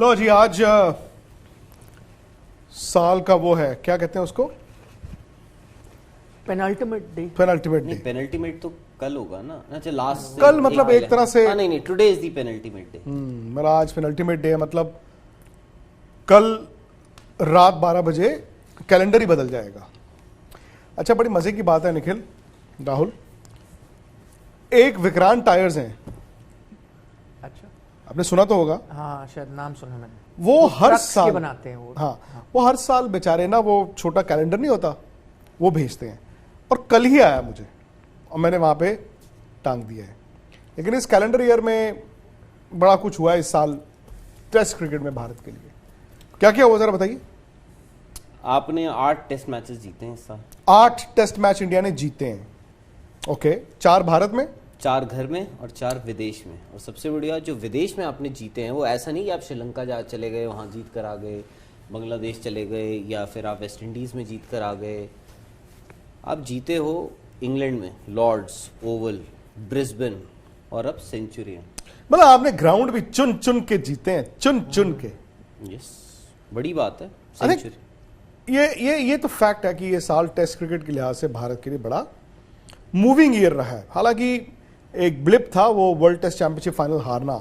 लो जी, आज साल का वो है, क्या कहते हैं उसको, penultimate day. Penultimate day. Penultimate तो कल होगा ना, अच्छा लास्ट कल मतलब एक तरह से नहीं today is the penultimate day. मेरा आज पेनल्टीमेट डे है, मतलब कल रात 12 बजे कैलेंडर ही बदल जाएगा। अच्छा, बड़ी मजे की बात है निखिल, राहुल, एक विक्रांत टायर्स हैं, अच्छा, आपने सुना तो होगा। हाँ शायद नाम सुना मैंने। वो हर ट्रक्स साल के बनाते हैं वो। हाँ, वो हर साल बेचारे ना, वो छोटा कैलेंडर नहीं होता, वो भेजते हैं, और कल ही आया मुझे और मैंने वहां पे टांग दिया है। लेकिन इस कैलेंडर ईयर में बड़ा कुछ हुआ है इस साल टेस्ट क्रिकेट में भारत के लिए। क्या क्या हुआ जरा बताइए। आपने 8 टेस्ट मैचेस जीते हैं इस साल। 8 टेस्ट मैच इंडिया ने जीते हैं। ओके, 4 भारत में, 4 घर में और 4 विदेश में। और सबसे बढ़िया जो विदेश में आपने जीते हैं वो ऐसा नहीं कि आप श्रीलंका जा चले गए, वहाँ जीत कर आ गए, बांग्लादेश चले गए, या फिर आप वेस्ट इंडीज़ में जीत कर आ गए। आप जीते हो इंग्लैंड में, लॉर्ड्स, ओवल, ब्रिस्बेन और अब सेंचुरियन। मतलब आपने ग्राउंड भी चुन चुन के जीते हैं, चुन चुन के। यस, बड़ी बात है। अरे, सेंचुरी ये तो फैक्ट है कि ये साल टेस्ट क्रिकेट के लिहाज से भारत के लिए बड़ा मूविंग ईयर रहा है। हालांकि एक ब्लिप था वो वर्ल्ड टेस्ट चैंपियनशिप फाइनल हारना,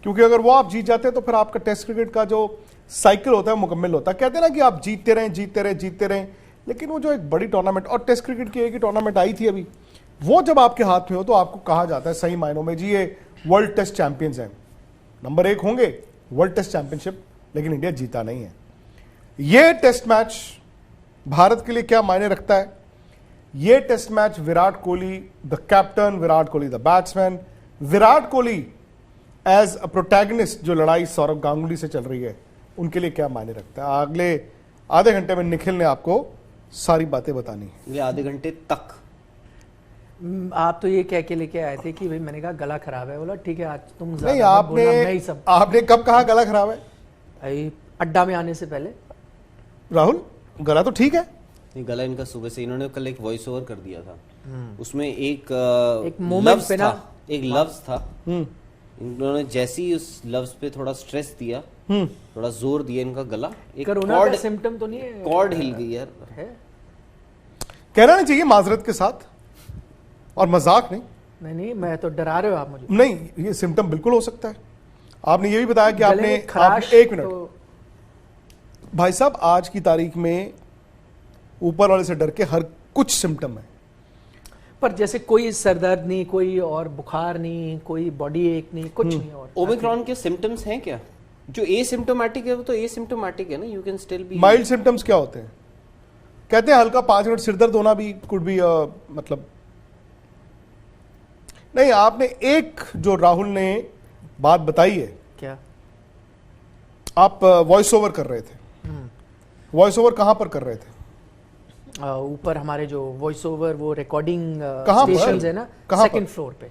क्योंकि अगर वो आप जीत जाते तो फिर आपका टेस्ट क्रिकेट का जो साइकिल होता है मुकम्मल होता है। कहते हैं ना कि आप जीतते रहें जीतते रहें जीतते रहें, लेकिन वो जो एक बड़ी टूर्नामेंट, और टेस्ट क्रिकेट की एक ही टूर्नामेंट आई थी अभी, वो जब आपके हाथ में हो तो आपको कहा जाता है सही मायनों में, जी ये वर्ल्ड टेस्ट चैंपियंस हैं, नंबर 1 होंगे वर्ल्ड टेस्ट चैंपियनशिप, लेकिन इंडिया जीता नहीं है। ये टेस्ट मैच भारत के लिए क्या मायने रखता है? ये test match Virat Kohli the captain, Virat Kohli the batsman, Virat Kohli as a protagonist, जो लड़ाई सौरव गांगुली से चल रही है, उनके लिए क्या मायने रखता है? अगले आधे घंटे में निखिल ने आपको सारी बातें बतानी है। ये आधे घंटे तक। आप तो ये कह के लेके आए थे कि भाई, मैंने कहा गला खराब है, बोला ठीक है आज तुम नहीं, ज़्यादा मत बोलना, मैं ही सब। आपने कब कहा गला खराब है? भाई अड्डा में आने से पहले। राहुल, गला तो ठीक है। नहीं, गला इनका सुबह से, इन्होंने कल एक वॉइस ओवर कर दिया था, उसमें एक moment लफ्ज पे ना, था, एक लफ्ज था, इन्होंने जैसे ही उस लफ्ज पे थोड़ा स्ट्रेस दिया, थोड़ा जोर दिया, इनका गला एक कोरोना का सिम्टम तो नहीं है? कॉर्ड हिल गई यार। है? कहना नहीं चाहिए माजरत के साथ, और मजाक नहीं। नहीं, मैं तो डरा रहे हो आप मुझे। नहीं, ये सिम्टम बिल्कुल हो सकता है। आपने ये भी बताया कि गले आपने में खराश, एक मिनट तो भाई साहब, आज की तारीख में ऊपर वाले से डर के हर कुछ सिम्टम है। पर जैसे कोई सरदर्द नहीं, कोई और बुखार नहीं, कोई बॉडी एक नहीं, कुछ नहीं। और ओमिक्रॉन के सिम्टम्स हैं क्या? जो एसिम्प्टोमेटिक है वो तो एसिम्प्टोमेटिक है ना, you can still be. Mild symptoms क्या होते हैं? कहते हैं हल्का 5 मिनट सिरदर्द होना भी कुड बी, मतलब नहीं। आपने एक जो राहुल ने बात बताई है, क्या आप वॉइस ओवर कर रहे थे, वॉइस ओवर कहां पर कर रहे थे? ऊपर हमारे जो वॉइस ओवर वो रिकॉर्डिंग कहां पर? स्टेशंस है ना, कहां सेकंड पर? फ्लोर पे।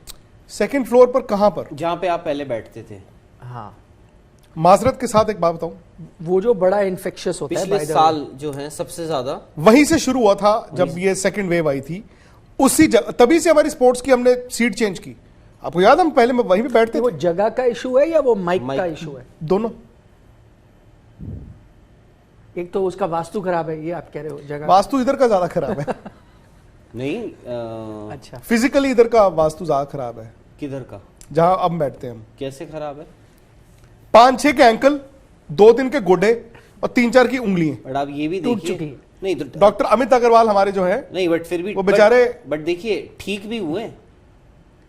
सेकंड फ्लोर पर कहां पर? जहाँ पे आप पहले बैठते थे। हाँ, माजरत के साथ एक बात बताऊं, वो जो बड़ा इन्फेक्शियस होता है, पिछले by the way। साल जो है सबसे ज्यादा वहीं से शुरू हुआ था जब ये सेकंड वेव आई थी, उसी तभी से हमारी स्पोर्ट्स की हमने सीट चेंज की। आपको याद, हम पहले वहीं पे बैठते वो थे। जगह का इशू है या वो माइक माइक का इशू है? दोनों। एक तो उसका वास्तु खराब है, ये आप कह रहे हो, जगह। वास्तु इधर का ज्यादा खराब है। नहीं अच्छा, फिजिकली इधर का वास्तु ज्यादा खराब है, किधर का? जहां अब बैठते हैं हम। कैसे खराब है? 5-6 के एंकल, 2-3 के गोडे और 3-4 की उंगलियां। बट आप ये भी टूट देखिए, चुकी है। नहीं तो डॉक्टर अमित अग्रवाल हमारे जो है, नहीं, बट फिर भी वो बेचारे, बट देखिए ठीक भी हुए।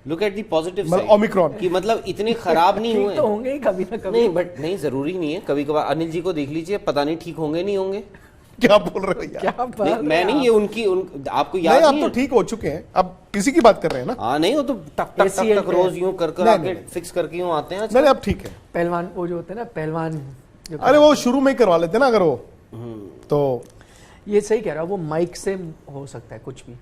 लुक एट दी पॉजिटिव मतलब ओमिक्रॉन कि मतलब इतने खराब नहीं ठीक हुए। तो होंगे ही कभी ना कभी। नहीं, बट नहीं, जरूरी नहीं है। कभी कभार अनिल जी को देख लीजिए, पता नहीं ठीक होंगे नहीं होंगे। क्या बोल रहे हो यार? क्या बात नहीं, है मैं नहीं, आप? ये आपको नहीं, याद आप नहीं तो है? ठीक हो चुके हैं, अब किसी की बात कर रहे हैं ना। हाँ, नहीं, वो तो टक टक ACL टक रोज यूं कर नहीं, आके नहीं। फिक्स करके यूं आते हैं। नहीं, अब ठीक है। पहलवान वो जो होते हैं ना, पहलवान जो अरे वो शुरू में ही करवा लेते ना अगर वो, तो ये सही कह रहा है, वो माइक से हो सकता है कुछ भी।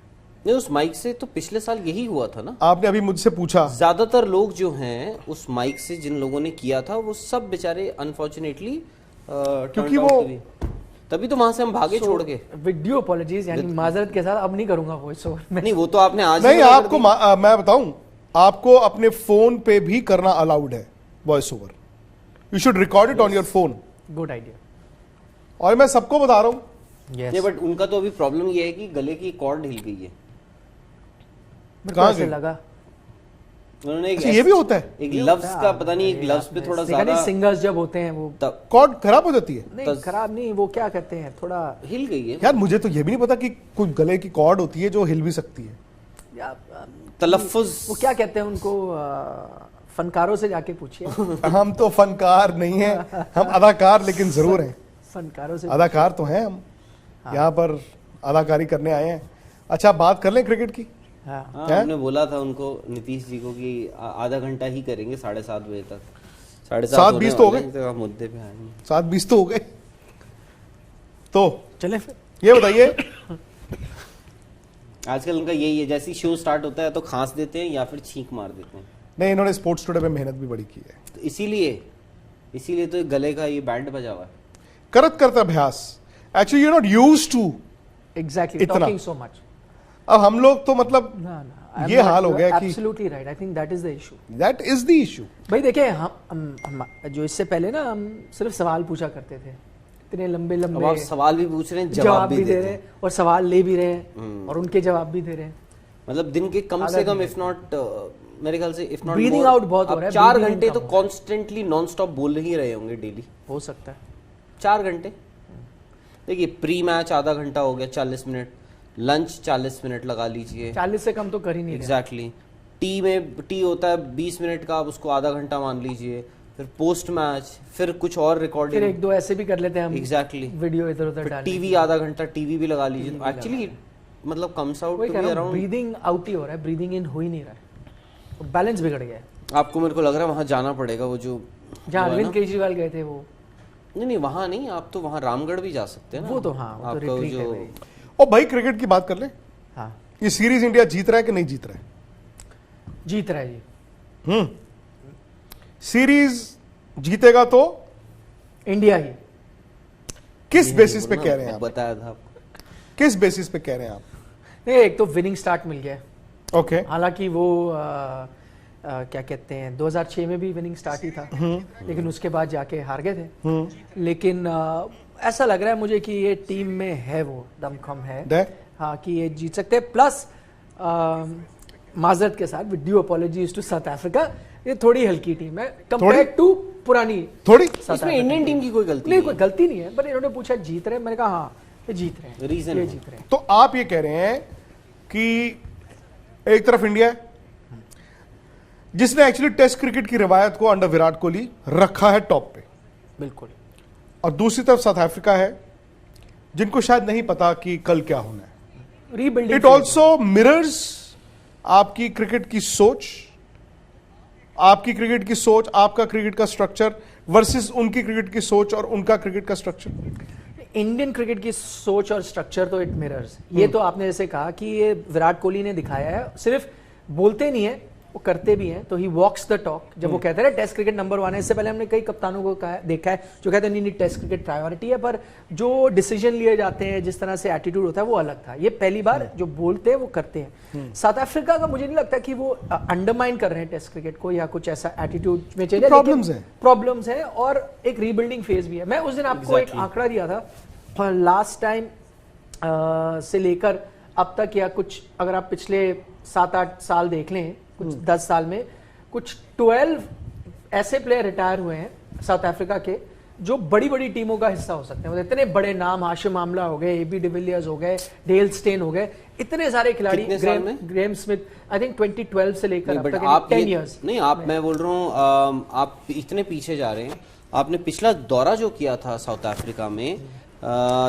नहीं, उस माइक से तो पिछले साल यही हुआ था ना। आपने अभी मुझसे पूछा, ज्यादातर लोग जो हैं उस माइक से, जिन लोगों ने किया था, वो सब बेचारे अनफॉर्चुनेटली, क्योंकि वो तभी तो वहां से हम भागे छोड़ के। वीडियो अपॉलॉजीज, यानी माजरत के साथ अब नहीं करूंगा वॉइस ओवर में। नहीं, वो तो आपने आज नहीं, ही कर आपको दी। मैं बताऊं, आपको अपने फोन पे भी करना अलाउड है voice over. You should record it on your phone. Good idea. और मैं सबको बता रहा हूं, नहीं बट उनका तो अभी प्रॉब्लम ये है कि गले की कॉर्ड हिल गई है। कहाँ ऐसे गई? लगा उन्होंने अच्छा, ये भी होता है? एक ग्लव्स का पता नहीं, एक ग्लव्स पे थोड़ा ज्यादा सिंगर्स जब होते हैं वो तब कॉर्ड खराब हो जाती है? नहीं खराब नहीं, वो क्या कहते हैं थोड़ा हिल गई है। यार मुझे तो ये भी नहीं पता कि कोई गले की कॉर्ड होती है जो हिल भी सकती है। या, तलफ्फुज वो क्या कहते हैं उनको, फनकारों से जाके पूछिए। हम तो फनकार नहीं हैं, हम अदाकार लेकिन जरूर हैं। फनकारों से अदाकार तो हैं हम, यहाँ पर अदाकारी करने आए हैं। अच्छा, बात कर लें क्रिकेट की। हाँ हाँ, हैं? हमने बोला था उनको, नीतीश जी को, कि आधा घंटा ही करेंगे 7:30 बजे तक। 7:20 तो हो गए। तो मुद्दे पे आएंगे। 7:20 तो हो गए। तो चले फिर। ये बताइए, आजकल उनका यही है, जैसे ही शो स्टार्ट होता है तो खांस देते हैं या फिर छींक मार देते हैं। नहीं इन्होंने स्पोर्ट्स टुडे में मेहनत भी बड़ी की है। तो इसीलिए तो गले का ये बैंड बजा हुआ है। करत करता अभ्यास, actually you not used to. Exactly, इतना। Talking so much. अब हम लोग तो मतलब ना ये हाल हो गया कि absolutely right, I think that is the issue. That is the issue. भाई देखिए, हम जो इससे पहले ना हम सिर्फ सवाल पूछा करते थे, इतने लंबे अब लंबे आप सवाल भी पूछ रहे हैं, जवाब भी दे रहे रहे हैं। हैं और सवाल ले भी रहे हैं और उनके जवाब भी दे रहे हैं। मतलब दिन के कम से कम इफ नॉट, मेरे ख्याल से इफ नॉट Breathing out बहुत हो रहा है, 4 breathing घंटे कम तो हो रहा है। कॉन्स्टेंटली नॉन स्टॉप बोल ही रहे होंगे डेली। हो सकता है 4 घंटे। देखिए, प्री मैच आधा घंटा हो गया, 40 मिनट, लंच 40 मिनट लगा लीजिए। 40 से कम तो कर ही नहीं रहे। एग्जैक्टली। टी होता है 20 मिनट का, आप उसको आधा घंटा मान लीजिए। फिर पोस्ट मैच, फिर कुछ और फिर रिकॉर्डिंग। एक दो ऐसे भी कर लेते हैं हम, एग्जैक्टली। वीडियो इधर उधर डाल टीवी आधा घंटा टीवी भी लगा लीजिए। तो एक्चुअली मतलब कम्स आउट वही टू कह बी रहा हूँ, अराउंड। ब्रीदिंग आउट ही हो रहा है, ब्रीदिंग इन हो ही नहीं रहा है, बैलेंस बिगड़ गया है। आपको, मेरे को लग रहा है वहां जाना पड़ेगा, वो जो जहाँ वो है अरविंद ना? केजरीवाल गए थे वो, नहीं वहां नहीं, आप तो वहां रामगढ़ भी जा सकते हैं ना। वो तो हाँ, वो तो आपका वो retreat है जो भाई। और भाई क्रिकेट की बात कर ले, हाँ ये सीरीज इंडिया जीत रहा है कि नहीं जीत रहा है? जीत रहा है जी, सीरीज जीतेगा तो इंडिया ही। किस बेसिस पे कह रहे हैं आप? बताया था आपको। किस बेसिस पे कह रहे हैं आप? नहीं, एक तो विनिंग स्टार्ट मिल गया है। ओके। हालांकि वो क्या कहते हैं 2006 में भी विनिंग स्टार्ट ही था, लेकिन उसके बाद जाके हार गए थे। लेकिन ऐसा लग रहा है मुझे कि ये टीम में है, वो दमखम है, दे? हाँ, कि ये जीत सकते हैं। प्लस माजरत के साथ, with due apologies to South Africa, ये थोड़ी हल्की टीम है कंपेयर टू पुरानी। थोड़ी इसमें इंडियन टीम की कोई गलती नहीं, कोई गलती नहीं है, पर इन्होंने पूछा जीत रहे हैं, मैंने कहा हाँ ये जीत रहे हैं, रीजन ये जीत रहे हैं। तो आप ये कह रहे हैं कि एक तरफ इंडिया है जिसने एक्चुअली टेस्ट क्रिकेट की रिवायत को अंडर विराट कोहली रखा है टॉप पे, बिल्कुल। और दूसरी तरफ साउथ अफ्रीका है जिनको शायद नहीं पता कि कल क्या होना है। रीबिल्डिंग इट ऑल्सो मिरर्स आपकी क्रिकेट की सोच, आपकी क्रिकेट की सोच, आपका क्रिकेट का स्ट्रक्चर वर्सेस उनकी क्रिकेट की सोच और उनका क्रिकेट का स्ट्रक्चर। इंडियन क्रिकेट की सोच और स्ट्रक्चर तो इट मिरर्स। ये तो आपने जैसे कहा कि ये विराट कोहली ने दिखाया है, सिर्फ बोलते नहीं है, वो करते भी हैं। तो ही वॉक्स द टॉक। जब वो कहते हैं टेस्ट क्रिकेट नंबर 1 है, इससे पहले हमने कई कप्तानों को देखा है जो कहते हैं नहीं टेस्ट क्रिकेट प्रायोरिटी है, पर जो डिसीजन लिए जाते हैं, जिस तरह से एटीट्यूड होता है, वो अलग था। ये पहली बार जो बोलते हैं वो करते हैं। साउथ अफ्रीका का मुझे नहीं लगता कि वो अंडरमाइन कर रहे हैं टेस्ट क्रिकेट को या कुछ ऐसा एटीट्यूड में चाहिए। प्रॉब्लम्स है और एक रीबिल्डिंग फेज भी है। मैं उस दिन आपको एक आंकड़ा दिया था, लास्ट टाइम से लेकर अब तक, या कुछ अगर आप पिछले 7-8 साल देख लें, कुछ 10 साल में कुछ 12 ऐसे प्लेयर रिटायर हुए हैं साउथ अफ्रीका के जो बड़ी बड़ी टीमों का हिस्सा हो सकते हैं। मतलब इतने बड़े नाम, हाशिम आमला हो गए, एबी डिविलियर्स हो गए, डेल स्टेन हो गए, इतने सारे खिलाड़ी, ग्रेम स्मिथ, आई थिंक 2012 से लेकर अब तक 10 इयर्स। नहीं, आप, मैं बोल रहा हूँ आप इतने पीछे जा रहे हैं। आपने पिछला दौरा जो किया था साउथ अफ्रीका में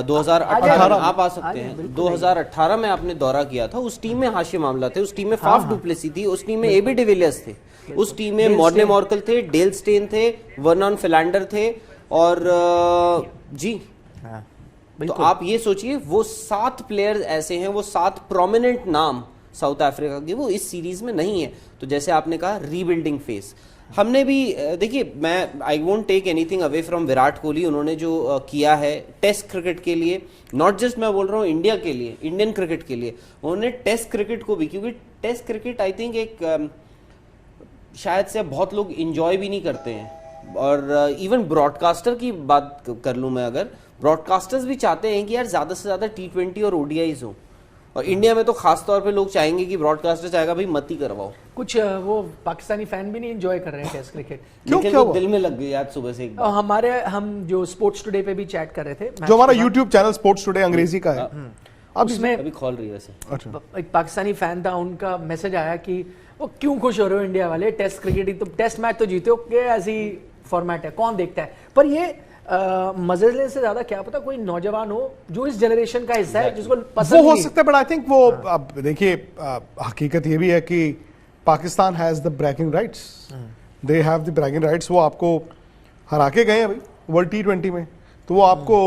2018, आप आ सकते हैं, 2018 में आपने दौरा किया था। उस टीम में हाशिम आमला थे, उस टीम में फाफ डुप्लेसी थी, उस टीम में एबी डिविलियर्स थे, उस टीम में मॉर्ने मॉर्कल थे, डेल स्टेन थे, वर्नॉन फिलैंडर थे, और जी। तो आप ये सोचिए, वो 7 प्लेयर्स ऐसे हैं, वो 7 प्रोमिनेंट नाम साउथ अफ्रीका के, वो इस सीरीज में नहीं है। तो जैसे आपने कहा रीबिल्डिंग फेज, हमने भी देखिए, मैं I won't take anything away from Virat Kohli. उन्होंने जो किया है टेस्ट क्रिकेट के लिए, नॉट जस्ट मैं बोल रहा हूँ इंडिया के लिए, इंडियन क्रिकेट के लिए, उन्होंने टेस्ट क्रिकेट को भी, क्योंकि टेस्ट क्रिकेट आई थिंक एक शायद से बहुत लोग इंजॉय भी नहीं करते हैं। और इवन ब्रॉडकास्टर की बात कर लूं मैं, अगर ब्रॉडकास्टर्स भी चाहते हैं कि यार ज़्यादा से ज़्यादा T20 और ODIs हो, और इंडिया में तो खास तौर पे लोग चाहेंगे कि ब्रॉडकास्टर चाहेगा भाई मत ही करवाओ। कुछ वो पाकिस्तानी फैन भी नहीं एंजॉय कर रहे हैं टेस्ट क्रिकेट। क्यों, लेकिन क्या वो हुआ? दिल में लग गई आज सुबह से एक बार। हमारे हम जो स्पोर्ट्स टुडे पे भी चैट कर रहे थे, जो हमारा YouTube चैनल स्पोर्ट्स टुडे अंग्रेजी का है, अब उसमें अभी खोल रही है वैसे। अच्छा, एक पाकिस्तानी फैन था, उनका मैसेज आया कि वो क्यों खुश हो रहे हो इंडिया वाले, टेस्ट क्रिकेट ही तो, टेस्ट मैच तो जीते हो, ये ऐसी फॉर्मेट है, कौन देखता है। पर ये मजे लेने से ज्यादा क्या पता कोई नौजवान हो जो इस जनरेशन का हिस्सा है, जिसको वो पसंद हो नहीं। सकता है, बट आई थिंक वो अब देखिए हकीकत ये भी है कि Pakistan has the bragging rights, they have the bragging rights. वो आपको हरा के गए हैं भाई वर्ल्ड T20 में, तो वो आपको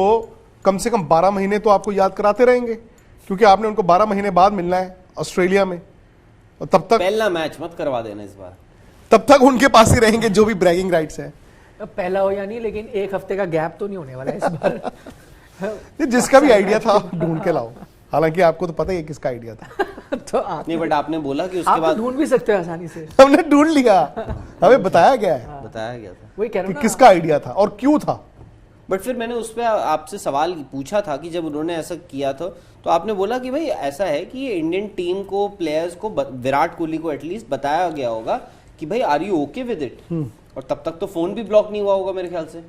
कम से कम 12 महीने तो आपको याद कराते रहेंगे, क्योंकि आपने उनको 12 महीने बाद मिलना है ऑस्ट्रेलिया में, और तब पहला मैच मत करवा देना इस बार। तक उनके पास ही रहेंगे जो भी ब्रेकिंग राइट्स हैं। अब पहला हो या नहीं, लेकिन एक हफ्ते का गैप तो नहीं होने वाला है इस बार। ये जिसका भी आइडिया था आप ढूंढ के लाओ, हालांकि आपको तो पता ही है किसका आइडिया था। तो आप नहीं, बट आपने बोला कि उसके आप तो बाद ढूंढ भी सकते हो आसानी से। हमने ढूंढ लिया, हमें बताया गया है बताया गया था। वही कह रहा कि हूं ना, किसका आइडिया था और क्यों था। बट फिर मैंने उस पर आपसे सवाल पूछा था कि जब उन्होंने ऐसा किया था तो आपने बोला कि भाई ऐसा है कि ये इंडियन टीम को, प्लेयर्स को, विराट कोहली को एटलीस्ट बताया गया होगा कि भाई are you okay with it, और तब तक तो फोन भी ब्लॉक नहीं हुआ होगा मेरे ख्याल से।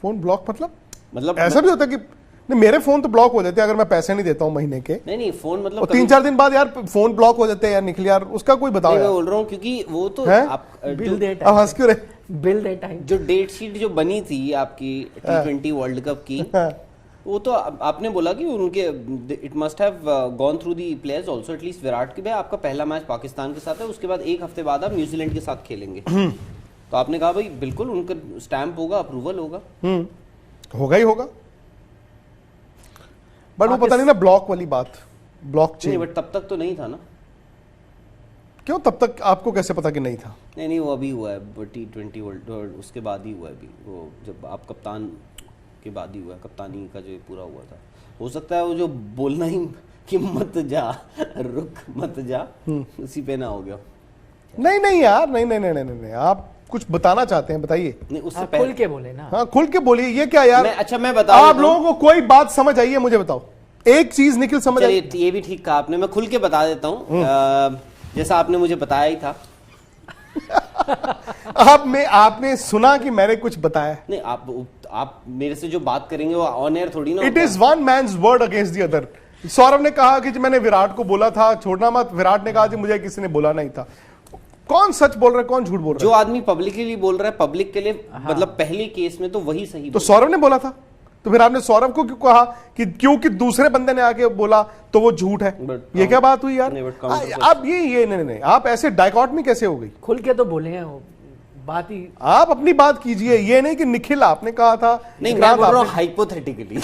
फोन ब्लॉक मतलब ऐसा ऐसा भी होता है कि नहीं, मेरे फोन तो ब्लॉक हो जाते हैं अगर मैं पैसे नहीं देता हूँ महीने के, नहीं फोन मतलब और 3-4 दिन बाद यार फोन ब्लॉक हो जाते हैं यार, निखिल यार उसका कोई बताओ नहीं, मैं यार। बोल रहा हूँ क्योंकि वो तो हैं? आप बिल दे अब हंस क्यों रहे? बिल दे टाइम। जो डेट शीट जो बनी थी आपकी T20 वर्ल्ड कप की, वो तो आपने बोला कि उनके it must have gone through the players also, at least Virat के भाई आपका पहला मैच पाकिस्तान के साथ है, उसके बाद एक हफ्ते बाद आप न्यूजीलैंड के साथ खेलेंगे। तो आपने कहा भाई बिल्कुल उनका स्टैंप होगा, अप्रूवल होगा। होगा ही होगा, बट वो पता नहीं ना ब्लॉक वाली बात, ब्लॉक नहीं, चेन बट तब तक तो नहीं था ना। क्यों, तब तक आपको कैसे पता कि नहीं था? नहीं वो अभी हुआ है T20 वर्ल्ड, उसके बाद ही हुआ है अभी, वो जब आप कप्तान के बाद ही हुआ है, कप्तानी का जो पूरा हुआ था। हो सकता है वो जो बोलना ही कि मत जा, रुक मत जा, उसी पे ना हो गया। नहीं यार, नहीं, आप कुछ बताना चाहते हैं, बताइए। नहीं उससे आप पहले खुल के बोले ना। हाँ खुल के बोलिए, ये क्या यार। मैं बताऊं आप लोगों को कोई बात समझ आई है मुझे बताओ, एक चीज निखिल समझ आई। चलिए ये भी ठीक कहा आपने, मैं खुल के बता देता हूँ जैसा आपने मुझे बताया ही था। आपने सुना कि मैंने कुछ बताया? नहीं आप मेरे से जो बात करेंगे वो ऑन एयर थोड़ी ना it is one man's word against the other. Saurabh ने कहा कि मैंने विराट को बोला था छोड़ना मत, विराट ने कहा कि मुझे किसी ने बोला नहीं था। कौन सच बोल रहा है, कौन झूठ बोल जो रहा है? आदमी पब्लिकली बोल रहा है पब्लिक के लिए, मतलब पहले केस में तो वही सही तो सौरभ ने बोला था, तो फिर आपने सौरभ को क्यों कहा कि क्योंकि दूसरे बंदे ने आके बोला तो वो झूठ है? ये क्या बात हुई यार? नहीं, but counter- अब ये नहीं, आप ऐसे डाइकॉटमी कैसे हो गई? खुल के तो बोले हैं, वो बात ही। आप अपनी बात कीजिए, ये नहीं कि निखिल आपने कहा था। नहीं, मैं विक्रांत बोल रहा हूँ आपने- हाइपोथेटिकली।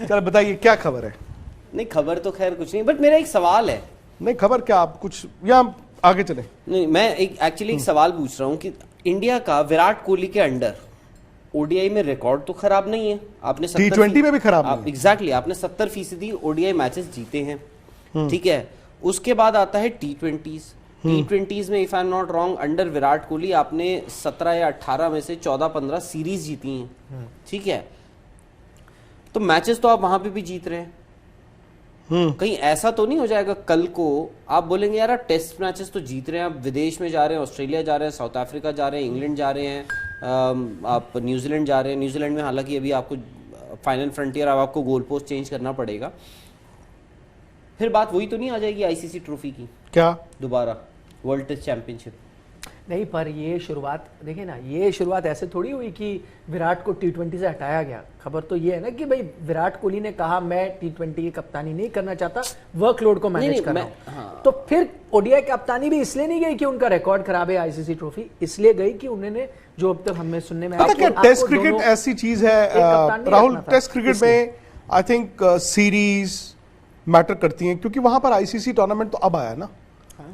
चलो बताइए क्या खबर है? नहीं खबर तो खैर कुछ नहीं, बट मेरा एक सवाल है। नहीं खबर क्या, आप कुछ या हम आगे चले? नहीं मैं एक्चुअली एक सवाल पूछ रहा हूँ कि इंडिया का विराट कोहली के अंडर ओडीआई में रिकॉर्ड तो खराब नहीं है। आपने T20 में भी खराब नहीं है। एग्जैक्टली आपने 70% ओडीआई मैचेस जीते हैं, ठीक है। उसके बाद आता है T20s में if I am not wrong under Virat Kohli आपने 17 या 18 में से 14-15 सीरीज जीती हैं, ठीक है। तो मैचेस तो आप वहां पे भी जीत रहे हैं, कहीं ऐसा तो नहीं हो जाएगा कल को आप बोलेंगे यार आप टेस्ट मैचेस तो जीत रहे हैं, आप विदेश में जा रहे हैं, ऑस्ट्रेलिया जा रहे हैं, साउथ अफ्रीका जा रहे हैं, इंग्लैंड जा रहे हैं, आप न्यूजीलैंड जा रहे हैं। न्यूजीलैंड में हालांकि अभी आपको फाइनल फ्रंटियर, अब आपको गोल पोस्ट चेंज करना पड़ेगा। फिर बात वही तो नहीं आ जाएगी आईसीसी ट्रॉफी की क्या दोबारा, वर्ल्ड टेस्ट चैंपियनशिप? नहीं, पर ये शुरुआत देखिए ना, ये शुरुआत ऐसे थोड़ी हुई कि विराट को T20 से हटाया गया। खबर तो ये है ना कि भाई विराट कोहली ने कहा मैं T20 की कप्तानी नहीं करना चाहता, वर्कलोड को मैनेज कर रहा हूं। तो फिर ओडीआई कप्तानी भी इसलिए नहीं गई कि उनका रिकॉर्ड खराब है आईसीसी ट्रॉफी, इसलिए गई कि उन्होंने जो अब तक हमें सुनने में पता क्या, टेस्ट क्रिकेट ऐसी चीज है राहुल, टेस्ट क्रिकेट में आई थिंक सीरीज मैटर करती हैं, क्योंकि वहां पर आईसीसी टूर्नामेंट तो अब आया ना,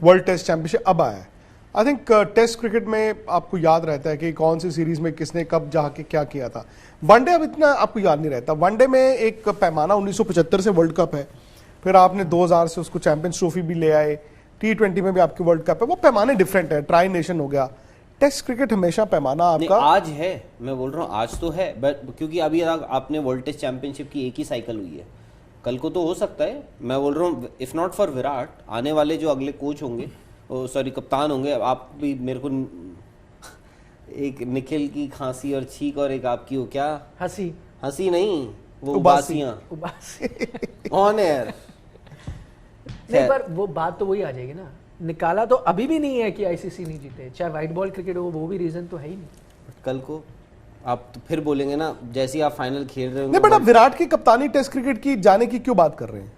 वर्ल्ड टेस्ट चैंपियनशिप अब आया है। आई थिंक टेस्ट क्रिकेट में आपको याद रहता है कि कौन सी सीरीज में किसने कब जाके क्या किया था। वनडे अब इतना आपको याद नहीं रहता। वनडे में एक पैमाना 1975 से वर्ल्ड कप है, फिर आपने 2000 से उसको चैंपियंस ट्रॉफी भी ले आए, T20 में भी आपकी वर्ल्ड कप है, वो पैमाने डिफरेंट है, ट्राई नेशन हो गया, टेस्ट क्रिकेट हमेशा पैमाना नहीं, आपका आज है, मैं बोल रहा हूँ आज तो है, बट क्योंकि अभी आपने वर्ल्ड टेस्ट चैंपियनशिप की एक ही साइकिल हुई है, कल को तो हो सकता है। मैं बोल रहा हूँ इफ नॉट फॉर विराट, आने वाले जो अगले कोच होंगे, सॉरी कप्तान होंगे, आप भी मेरे को एक निखिल की खांसी और छींक और एक आपकी वो क्या हंसी नहीं, वो उबासियां ऑन एयर। नहीं, पर वो बात तो वही आ जाएगी ना, निकाला तो अभी भी नहीं है कि आईसीसी नहीं जीते, चाहे व्हाइट बॉल क्रिकेट हो, वो भी रीजन तो है ही नहीं। कल को आप तो फिर बोलेंगे ना, जैसे ही आप फाइनल खेल रहे हो नहीं, बट आप विराट की कप्तानी टेस्ट क्रिकेट की जाने की क्यों बात कर रहे हैं?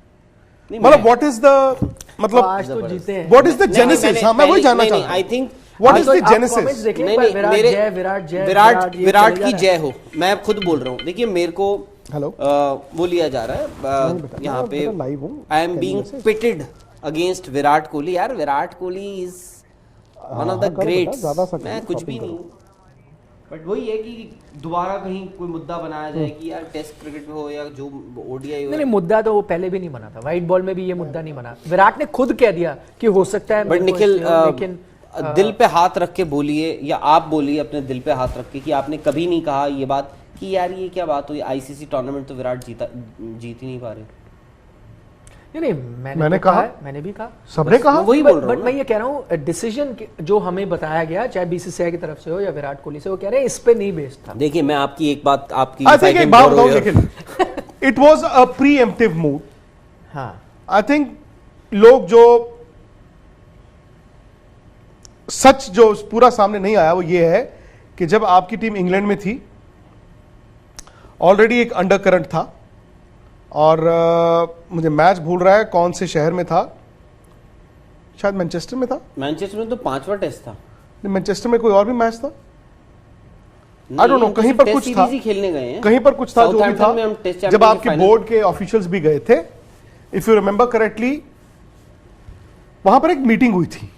नहीं, मतलब व्हाट इज द मतलब आज तो जीते हैं। What is the genesis? हाँ, मैं वही जानना चाहता हूं। आई थिंक व्हाट इज तो द आप जेनेसिस? comments देखिए, नहीं पर नहीं विराट मेरे जय, विराट जय, ये विराट चले की जा रहा जय हो, मैं खुद बोल रहा हूँ। देखिए मेरे को हेलो वो लिया जा रहा है यहाँ पे, लाइव हूँ, I am being pitted against Virat Kohli. यार Virat Kohli is one of the greats, मैं कुछ भी नहीं, बट वही है कि दोबारा कहीं कोई मुद्दा बनाया जाए कि यार टेस्ट क्रिकेट में हो या जो ओडीआई हो। नहीं, मुद्दा तो वो पहले भी नहीं बना था, व्हाइट बॉल में भी ये मुद्दा नहीं बना। विराट ने खुद कह दिया कि हो सकता है, बट मेरे को निखिल इसलिए हो, लेकिन दिल पे हाथ रख के बोलिए, या आप बोलिए अपने दिल पे हाथ रख के कि आपने कभी नहीं कहा ये बात कि यार ये क्या बात हुई, आईसीसी टूर्नामेंट तो विराट जीत ही नहीं पा रहे। नहीं, मैंने तो कहा, मैंने भी कहा, सबने कहा, वही बोल रहा हूँ बट मैं ये कह रहा हूँ डिसीजन जो हमें बताया गया, चाहे बीसीसीआई की तरफ से हो या विराट कोहली से, वो कह रहे हैं इस पे नहीं बेस्ड था। देखिए मैं आपकी एक बात आपकी आई थिंक एक बात बताऊं, लेकिन it was a pre-emptive move. हाँ, आई थिंक लोग जो सच जो पूरा सामने नहीं आया वो ये है कि जब आपकी टीम इंग्लैंड में थी, ऑलरेडी एक अंडर करंट था, और मुझे मैच भूल रहा है कौन से शहर में था, शायद मैनचेस्टर में था। मैनचेस्टर में तो 5वां टेस्ट था। नहीं, मैनचेस्टर में कोई और भी मैच था, आई डोंट नो, कहीं पर कुछ था, खेलने गए हैं, कहीं पर कुछ था, जो भी था, जब आपके बोर्ड के ऑफिशियल्स भी गए थे, इफ यू रिमेंबर करेक्टली, वहां पर एक मीटिंग हुई थी।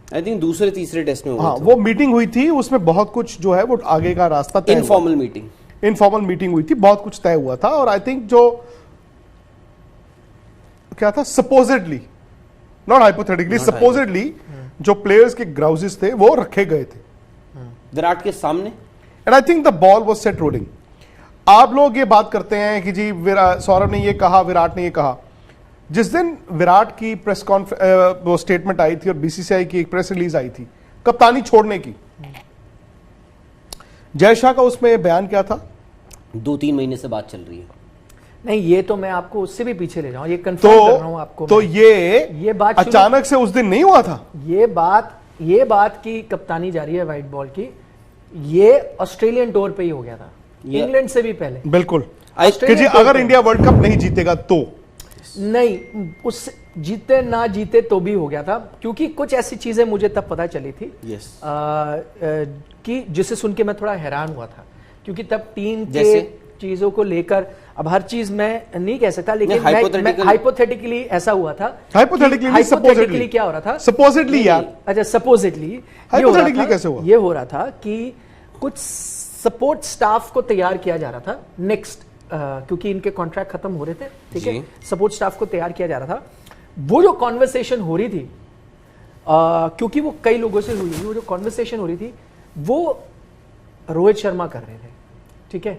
आई थिंक दूसरे तीसरे टेस्ट में हाँ, वो मीटिंग हुई थी, उसमें बहुत कुछ जो है वो आगे का रास्ता तय हुआ। इनफॉर्मल मीटिंग हुई थी, बहुत कुछ तय हुआ था, और आई थिंक जो क्या था, सपोजिटली, नॉट हाइपोथेटिकली, सपोजिटली जो प्लेयर्स के ग्राउजेस थे वो रखे गए थे विराट के सामने, and I think the ball was set rolling. आप लोग ये बात करते हैं कि जी सौरभ ने ये कहा, विराट ने ये कहा। जिस दिन विराट की प्रेस कॉन्फ्रेंस वो स्टेटमेंट आई थी और बीसीसीआई की एक प्रेस रिलीज आई थी कप्तानी छोड़ने की, जय शाह का उसमें बयान क्या था? 2-3 महीने से बात चल रही है। नहीं, ये तो मैं आपको उससे भी पीछे ले जाऊं, ये कंफर्म कर रहा हूं आपको। तो ये बात अचानक से उस दिन नहीं हुआ था। ये बात की कप्तानी जारी है व्हाइट बॉल की, ये ऑस्ट्रेलियन टूर पे ही हो गया था, इंग्लैंड से भी पहले। बिल्कुल, कि जी अगर इंडिया वर्ल्ड कप नहीं जीतेगा तो नहीं, उस जीते ना जीते तो भी हो गया था, क्योंकि कुछ ऐसी चीजें मुझे तब पता चली थी कि जिसे सुन के मैं थोड़ा हैरान हुआ था, क्योंकि तब टीम के चीजों को लेकर, अब हर चीज मैं नहीं कह सकता, लेकिन हाइपोथेटिकली ऐसा हुआ था। हाइपोथेटिकली क्या हो रहा था? सपोजिटली यार, अच्छा, सपोजिटली हाइपोथेटिकली कैसे हुआ? ये हो रहा था कि कुछ सपोर्ट स्टाफ को तैयार किया जा रहा था नेक्स्ट, क्योंकि इनके कॉन्ट्रैक्ट खत्म हो रहे थे, ठीक है, सपोर्ट स्टाफ को तैयार किया जा रहा था। वो जो कॉन्वर्सेशन हो रही थी, क्योंकि वो कई लोगों से हुई, वो जो कॉन्वर्सेशन हो रही थी वो रोहित शर्मा कर रहे थे, ठीक है,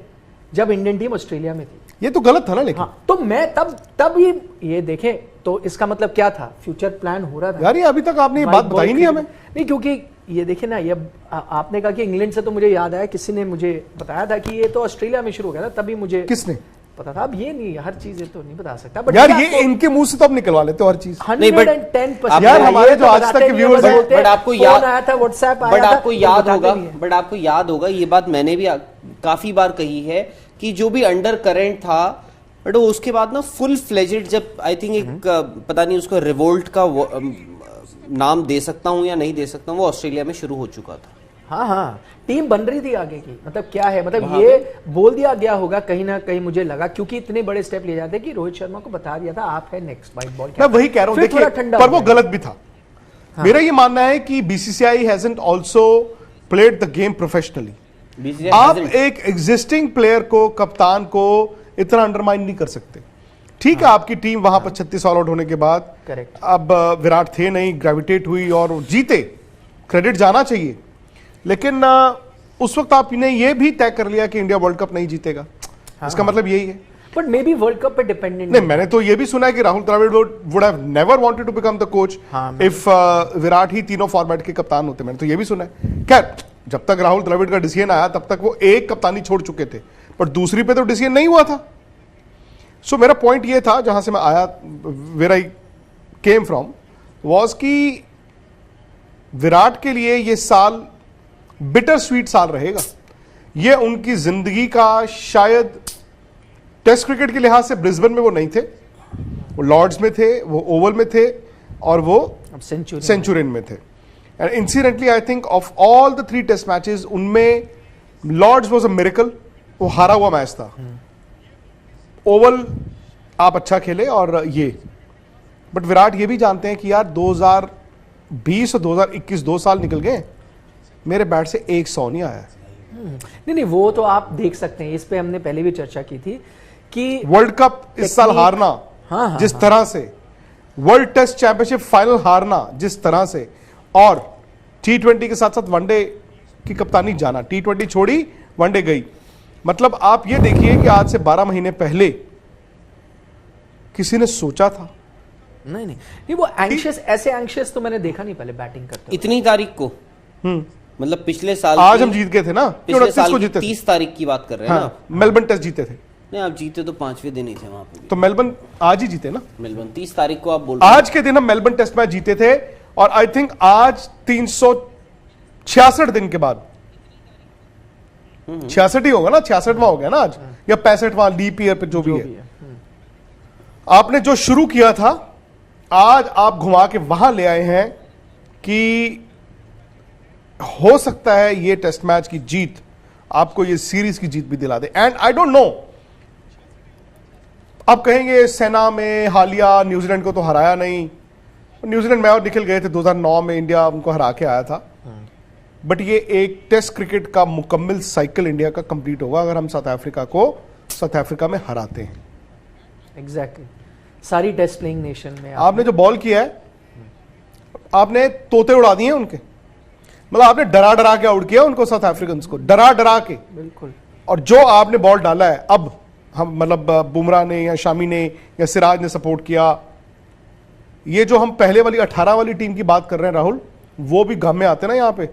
जब इंडियन टीम ऑस्ट्रेलिया में थी। ये तो गलत था ना, लेकिन हाँ, तो मैं तब ये देखें तो इसका मतलब क्या था, फ्यूचर प्लान हो रहा था यार। ये अभी तक आपने ये बात बताई नहीं हमें। नहीं, क्योंकि ये देखे ना, ये आपने कहा कि इंग्लैंड से, तो मुझे याद आया, किसी ने मुझे बताया था कि ये तो ऑस्ट्रेलिया में शुरू हो गया था, तभी मुझे किसने पता था। अब ये नहीं, हर चीज तो नहीं बता सकता, बट यार ये इनके मुंह से तो अब निकलवा लेते हो हर चीज। 110% यार हमारे जो आज तक के व्यूअर्स हैं, बट आपको याद आया था, व्हाट्सएप आया था, बट आपको याद होगा, ये बात मैंने भी काफी बार कही है कि जो भी अंडर करेंट था, बट उसके बाद ना फुल फ्लेजेड, जब आई थिंक एक पता नहीं उसको रिवोल्ट का नाम दे सकता हूं या नहीं दे सकता हूं, वो ऑस्ट्रेलिया में शुरू हो चुका था। हाँ, टीम बन रही थी आगे की, मतलब क्या है, मतलब ये बोल दिया गया होगा कहीं ना कहीं, मुझे लगा, क्योंकि इतने बड़े स्टेप लिए जाते कि रोहित शर्मा को बता दिया था आप है नेक्स्ट व्हाइट बॉल। मैं वही कह रहा हूं, देखिए, पर वो गलत भी था। हाँ। मेरा ये मानना है कि BCCI hasn't also played the game professionally. आप एक एग्जिस्टिंग प्लेयर को, कप्तान को इतना अंडरमाइन नहीं कर सकते। ठीक है, आपकी टीम वहां पर 36 ऑल आउट होने के बाद करेक्ट, अब विराट थे नहीं, ग्रेविटेट हुई और जीते, क्रेडिट जाना चाहिए। लेकिन उस वक्त आपने ये भी तय कर लिया कि इंडिया वर्ल्ड कप नहीं जीतेगा, इसका मतलब यही है। But may be world cup पे डिपेंडेंट नहीं, मैंने तो ये भी सुना है कि Rahul Dravid would have never wanted to become the coach if Virat ही तीनों फॉर्मेट के कप्तान होते। मैंने तो ये भी सुना है। खैर, जब तक राहुल द्रविड़ का डिसीजन आया तब तक वो एक कप्तानी छोड़ चुके थे, पर दूसरी पे तो डिसीजन नहीं हुआ था। सो मेरा पॉइंट ये था, जहां से मैं आया, where I came from was कि विराट के लिए ये साल बिटर स्वीट साल रहेगा। ये उनकी जिंदगी का शायद, टेस्ट क्रिकेट के लिहाज से ब्रिस्बेन में वो नहीं थे, वो लॉर्ड्स में थे, वो ओवल में थे और वो सेंचुरियन में थे। And incidentally I think of all the 3 test matches, उनमें लॉर्ड्स वाज अ मिरेकल, वो हारा हुआ मैच था। ओवल आप अच्छा खेले और ये, बट विराट ये भी जानते हैं कि यार 2020 और 2021 2 साल निकल गए, मेरे बैट से 100 नहीं आया। नहीं, वो तो आप देख सकते हैं, इस पे हमने पहले भी चर्चा की थी कि वर्ल्ड कप इस साल हारना, हाँ, जिस तरह से, वर्ल्ड टेस्ट चैंपियनशिप फाइनल हारना जिस तरह से, और T20 के साथ साथ वनडे की कप्तानी जाना, T20 छोड़ी वनडे गई, मतलब आप ये देखिए कि आज से 12 महीने पहले किसी ने सोचा था? नहीं वो एंशियस, ऐसे एंशियस तो मैंने देखा नहीं पहले बैटिंग करते हुए। इतनी तारीख को, मतलब पिछले साल, आज हम जीत गए थे ना, पिछले साल को जीते 30 तारीख की बात कर रहे हैं ना? मेलबर्न टेस्ट जीते थे। नहीं, आप जीते तो 5वें दिन ही थे वहां पे। तो मेलबर्न आज ही जीते ना, मेलबर्न 30 तारीख को आप बोल रहे आज के दिन हम मेलबर्न टेस्ट मैच जीते थे, और आई थिंक आज 366 दिन के बाद, 66 ही होगा ना, 66वां हो गया ना आज, या 65वां लीप ईयर पे जो भी है। आपने जो शुरू किया था, आज आप घुमा के वहां ले आए हैं कि हो सकता है ये टेस्ट मैच की जीत आपको ये सीरीज की जीत भी दिला दे। एंड आई डोंट नो, आप कहेंगे सेना में हालिया न्यूजीलैंड को तो हराया नहीं, न्यूजीलैंड में और निकल गए थे 2009 में, इंडिया उनको हरा के आया था, बट ये एक टेस्ट क्रिकेट का मुकम्मल साइकिल इंडिया का कंप्लीट होगा अगर हम साउथ अफ्रीका को साउथ अफ्रीका में हराते हैं। एग्जैक्टली, सारी टेस्ट प्लेइंग नेशन में आपने जो बॉल किया है, आपने तोते उड़ा दिए उनके, मतलब आपने डरा डरा के आउट किया उनको, साउथ अफ्रीकन को डरा डरा के। बिल्कुल। और जो आपने बॉल डाला है, अब हम मतलब बुमराह ने या शामी ने या सिराज ने सपोर्ट किया, ये जो हम पहले वाली 18 वाली टीम की बात कर रहे हैं राहुल, वो भी गांव में आते ना, यहाँ पे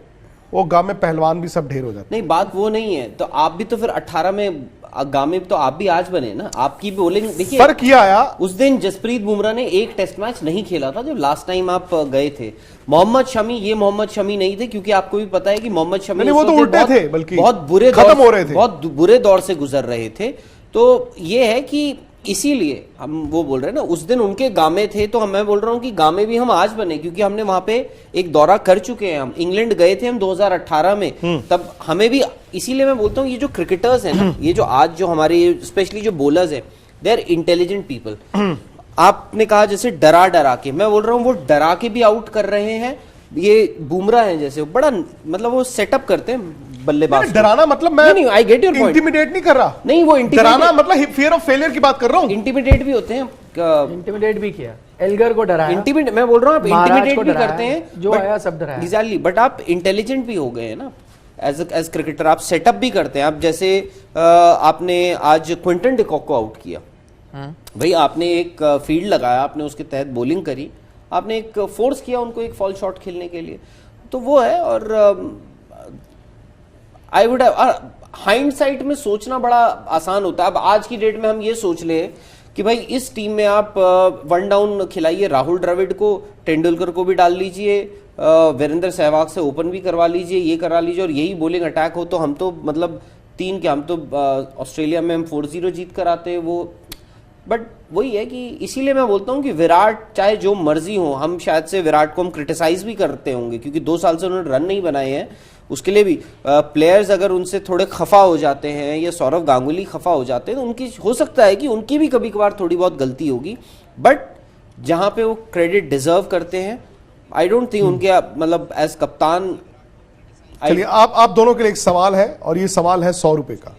वो गांव में पहलवान भी सब ढेर हो जाते। नहीं, बात वो नहीं है, तो आप भी तो फिर 18 में गांव में तो आप भी आज बने ना, आपकी बॉलिंग देखिए, फर्क ये आया, उस दिन जसप्रीत बुमराह ने एक टेस्ट मैच नहीं खेला था जब लास्ट टाइम आप गए थे। मोहम्मद शमी, ये मोहम्मद शमी नहीं थे, क्योंकि आपको भी पता है कि मोहम्मद शमी वो तो उल्टे थे, बल्कि बहुत बुरे खत्म हो रहे थे, बहुत बुरे दौर से गुजर रहे थे। तो ये है कि इसीलिए हम वो बोल रहे हैं ना, उस दिन उनके गामे थे, तो मैं बोल रहा हूँ कि गामे भी हम आज बने, क्योंकि हमने वहां पे एक दौरा कर चुके हैं। हम इंग्लैंड गए थे हम 2018 में, तब हमें भी, इसीलिए मैं बोलता हूँ ये जो क्रिकेटर्स हैं ना, ये जो आज जो हमारे स्पेशली जो बॉलर्स हैं, दे आर इंटेलिजेंट पीपल। आपने कहा जैसे डरा डरा के, मैं बोल रहा हूँ वो डरा के भी आउट कर रहे हैं। ये बुमराह हैं जैसे, बड़ा मतलब वो सेटअप करते हैं बल्लेबाज। डराना मतलब मैं नहीं, I get your point, intimidate नहीं कर रहा। नहीं, वो डराना मतलब फियर ऑफ फेलियर की बात कर रहा हूँ। इंटिमिडेट भी होते हैं, इंटिमिडेट भी किया, एल्गर को डराया, इंटिमिडेट, मैं बोल रहा हूँ आप इंटिमिडेट भी करते हैं, जो आया सब डराया। एग्जैक्टली, बट आप इंटेलिजेंट भी हो गए हैं ना एज क्रिकेटर, आप सेटअप भी करते हैं। आप जैसे आपने आज क्विंटन डिकॉक को आउट किया, भाई आपने एक फील्ड लगाया, आपने उसके तहत बॉलिंग करी, आपने एक फोर्स किया उनको एक फॉल शॉट खेलने के लिए, तो वो है। और आई वुड हाइंडसाइट में सोचना बड़ा आसान होता है। अब आज की डेट में हम ये सोच ले कि भाई इस टीम में आप वन डाउन खिलाइए, राहुल द्रविड़ को, तेंदुलकर को भी डाल लीजिए, वीरेंद्र सहवाग से ओपन भी करवा लीजिए, ये करा लीजिए, और यही बॉलिंग अटैक हो, तो हम तो मतलब 3 क्या, हम तो ऑस्ट्रेलिया में हम 4-0 जीत कर आते हैं वो। बट वही है कि इसीलिए मैं बोलता हूँ कि विराट चाहे जो मर्जी हो, हम शायद से विराट को हम क्रिटिसाइज भी करते होंगे, क्योंकि 2 साल से उन्होंने रन नहीं बनाए हैं, उसके लिए भी प्लेयर्स अगर उनसे थोड़े खफा हो जाते हैं, या सौरव गांगुली खफा हो जाते हैं, तो उनकी हो सकता है कि उनकी भी कभी कभार थोड़ी बहुत गलती होगी, बट जहां पे वो क्रेडिट डिजर्व करते हैं, आई डोंट थिंक उनके मतलब एज कप्तान। चलिए, आप दोनों के लिए एक सवाल है, और ये सवाल है 100 रुपए का।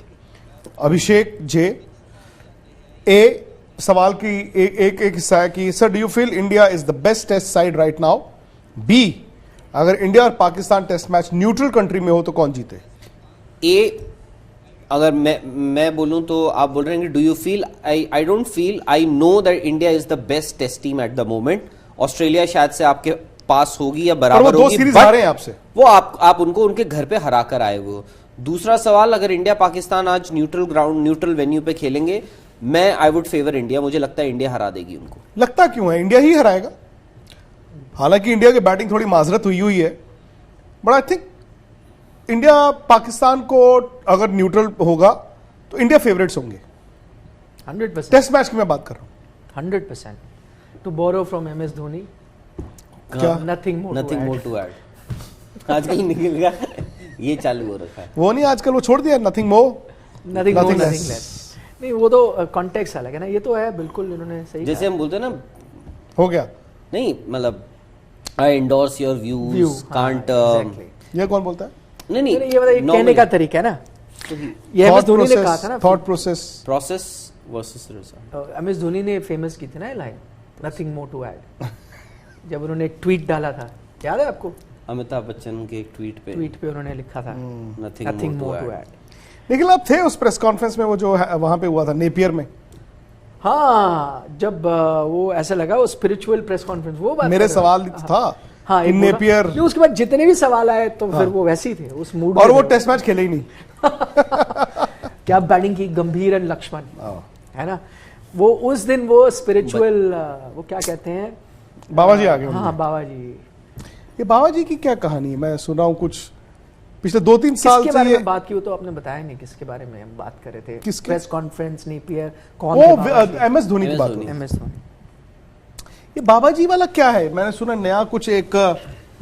अभिषेक जे, ए सवाल की एक हिस्सा है कि sir, do you feel India is the best test side right now? B, अगर इंडिया और Pakistan test match neutral country में हो तो कौन जीते? ए, अगर मैं बोलूं तो आप बोल रहे हैं कि do you feel, I don't feel, I know that India is the best test team at the moment. Australia शायद से आपके पास होगी या और बराबर वो दो होगी, सीरीज but हारे हैं आपसे। वो आप उनको उनके घर पे हरा कर आए वो। दूसरा सवाल, अगर इंडिया पाकिस्तान आज न्यूट्रल ग्राउंड न्यूट्रल वेन्यू पे खेलेंगे, मैं आई वुड फेवर इंडिया। मुझे लगता है इंडिया हरा देगी उनको। लगता क्यों है? इंडिया ही हराएगा। हालांकि इंडिया की बैटिंग थोड़ी माजरत हुई है, but I think India Pakistan को अगर न्यूट्रल होगा तो इंडिया फेवरेट्स होंगे। 100%। टेस्ट मैच की मैं बात कर रहा हूं। 100%। To borrow from MS Dhoni, क्या? Nothing more to add. आजकल निकल गया ये चालू हो रखा है। वो नहीं, आजकल वो छोड़ दिया, nothing more nothing Nothing less. less। नहीं, वो तो कॉन्टेक्स्ट अलग है ना, ये तो है बिल्कुल, इन्होंने सही जैसे हम बोलते हैं ना, हो गया। नहीं मतलब आई एंडोर्स योर व्यूज, कांट। ये कौन बोलता है? नहीं ये बताइए, कहने का तरीका है ना, ये MS धोनी ने कहा था ना, thought process versus result. MS Dhoni ने फेमस की थी ना ये line, nothing more to add, जब उन्होंने एक ट्वीट डाला था, याद है आपको? अमिताभ बच्चन के एक ट्वीट पे उन्होंने लिखा था नथिंग मोर टू ऐड। लेकिन आप थे उस प्रेस कॉन्फ्रेंस में, वो जो वहां पे हुआ था नेपियर में। हाँ, जब वो ऐसा लगा, वो स्पिरिचुअल प्रेस कॉन्फ्रेंस, वो बात मेरे कर रहा सवाल हूँ। था हाँ, कि नेपियर, नहीं, उसके बाद जितने भी सवाल आए तो फिर वो वैसे ही थे, उस मूड और में वो थे। टेस्ट मैच खेले ही नहीं। क्या बैटिंग की, गंभीर एंड लक्ष्मण, है ना? वो उस दिन वो स्पिरिचुअल, वो क्या कहते हैं, बाबा जी आ गए। हाँ, बाबा जी। ये बाबा जी की क्या कहानी है? मैं सुना हूँ कुछ पिछले 2-3 साल किसके से बारे ये। में बात की, वो तो आपने बताया नहीं किसके बारे में हम बात कर रहे थे। किसके? प्रेस कॉन्फ्रेंस, नेपियर, कौन थे बाबा जी? MS धोनी की MS बात धोनी। हो। MS धोनी। ये बाबा जी वाला क्या है? मैंने सुना नया कुछ एक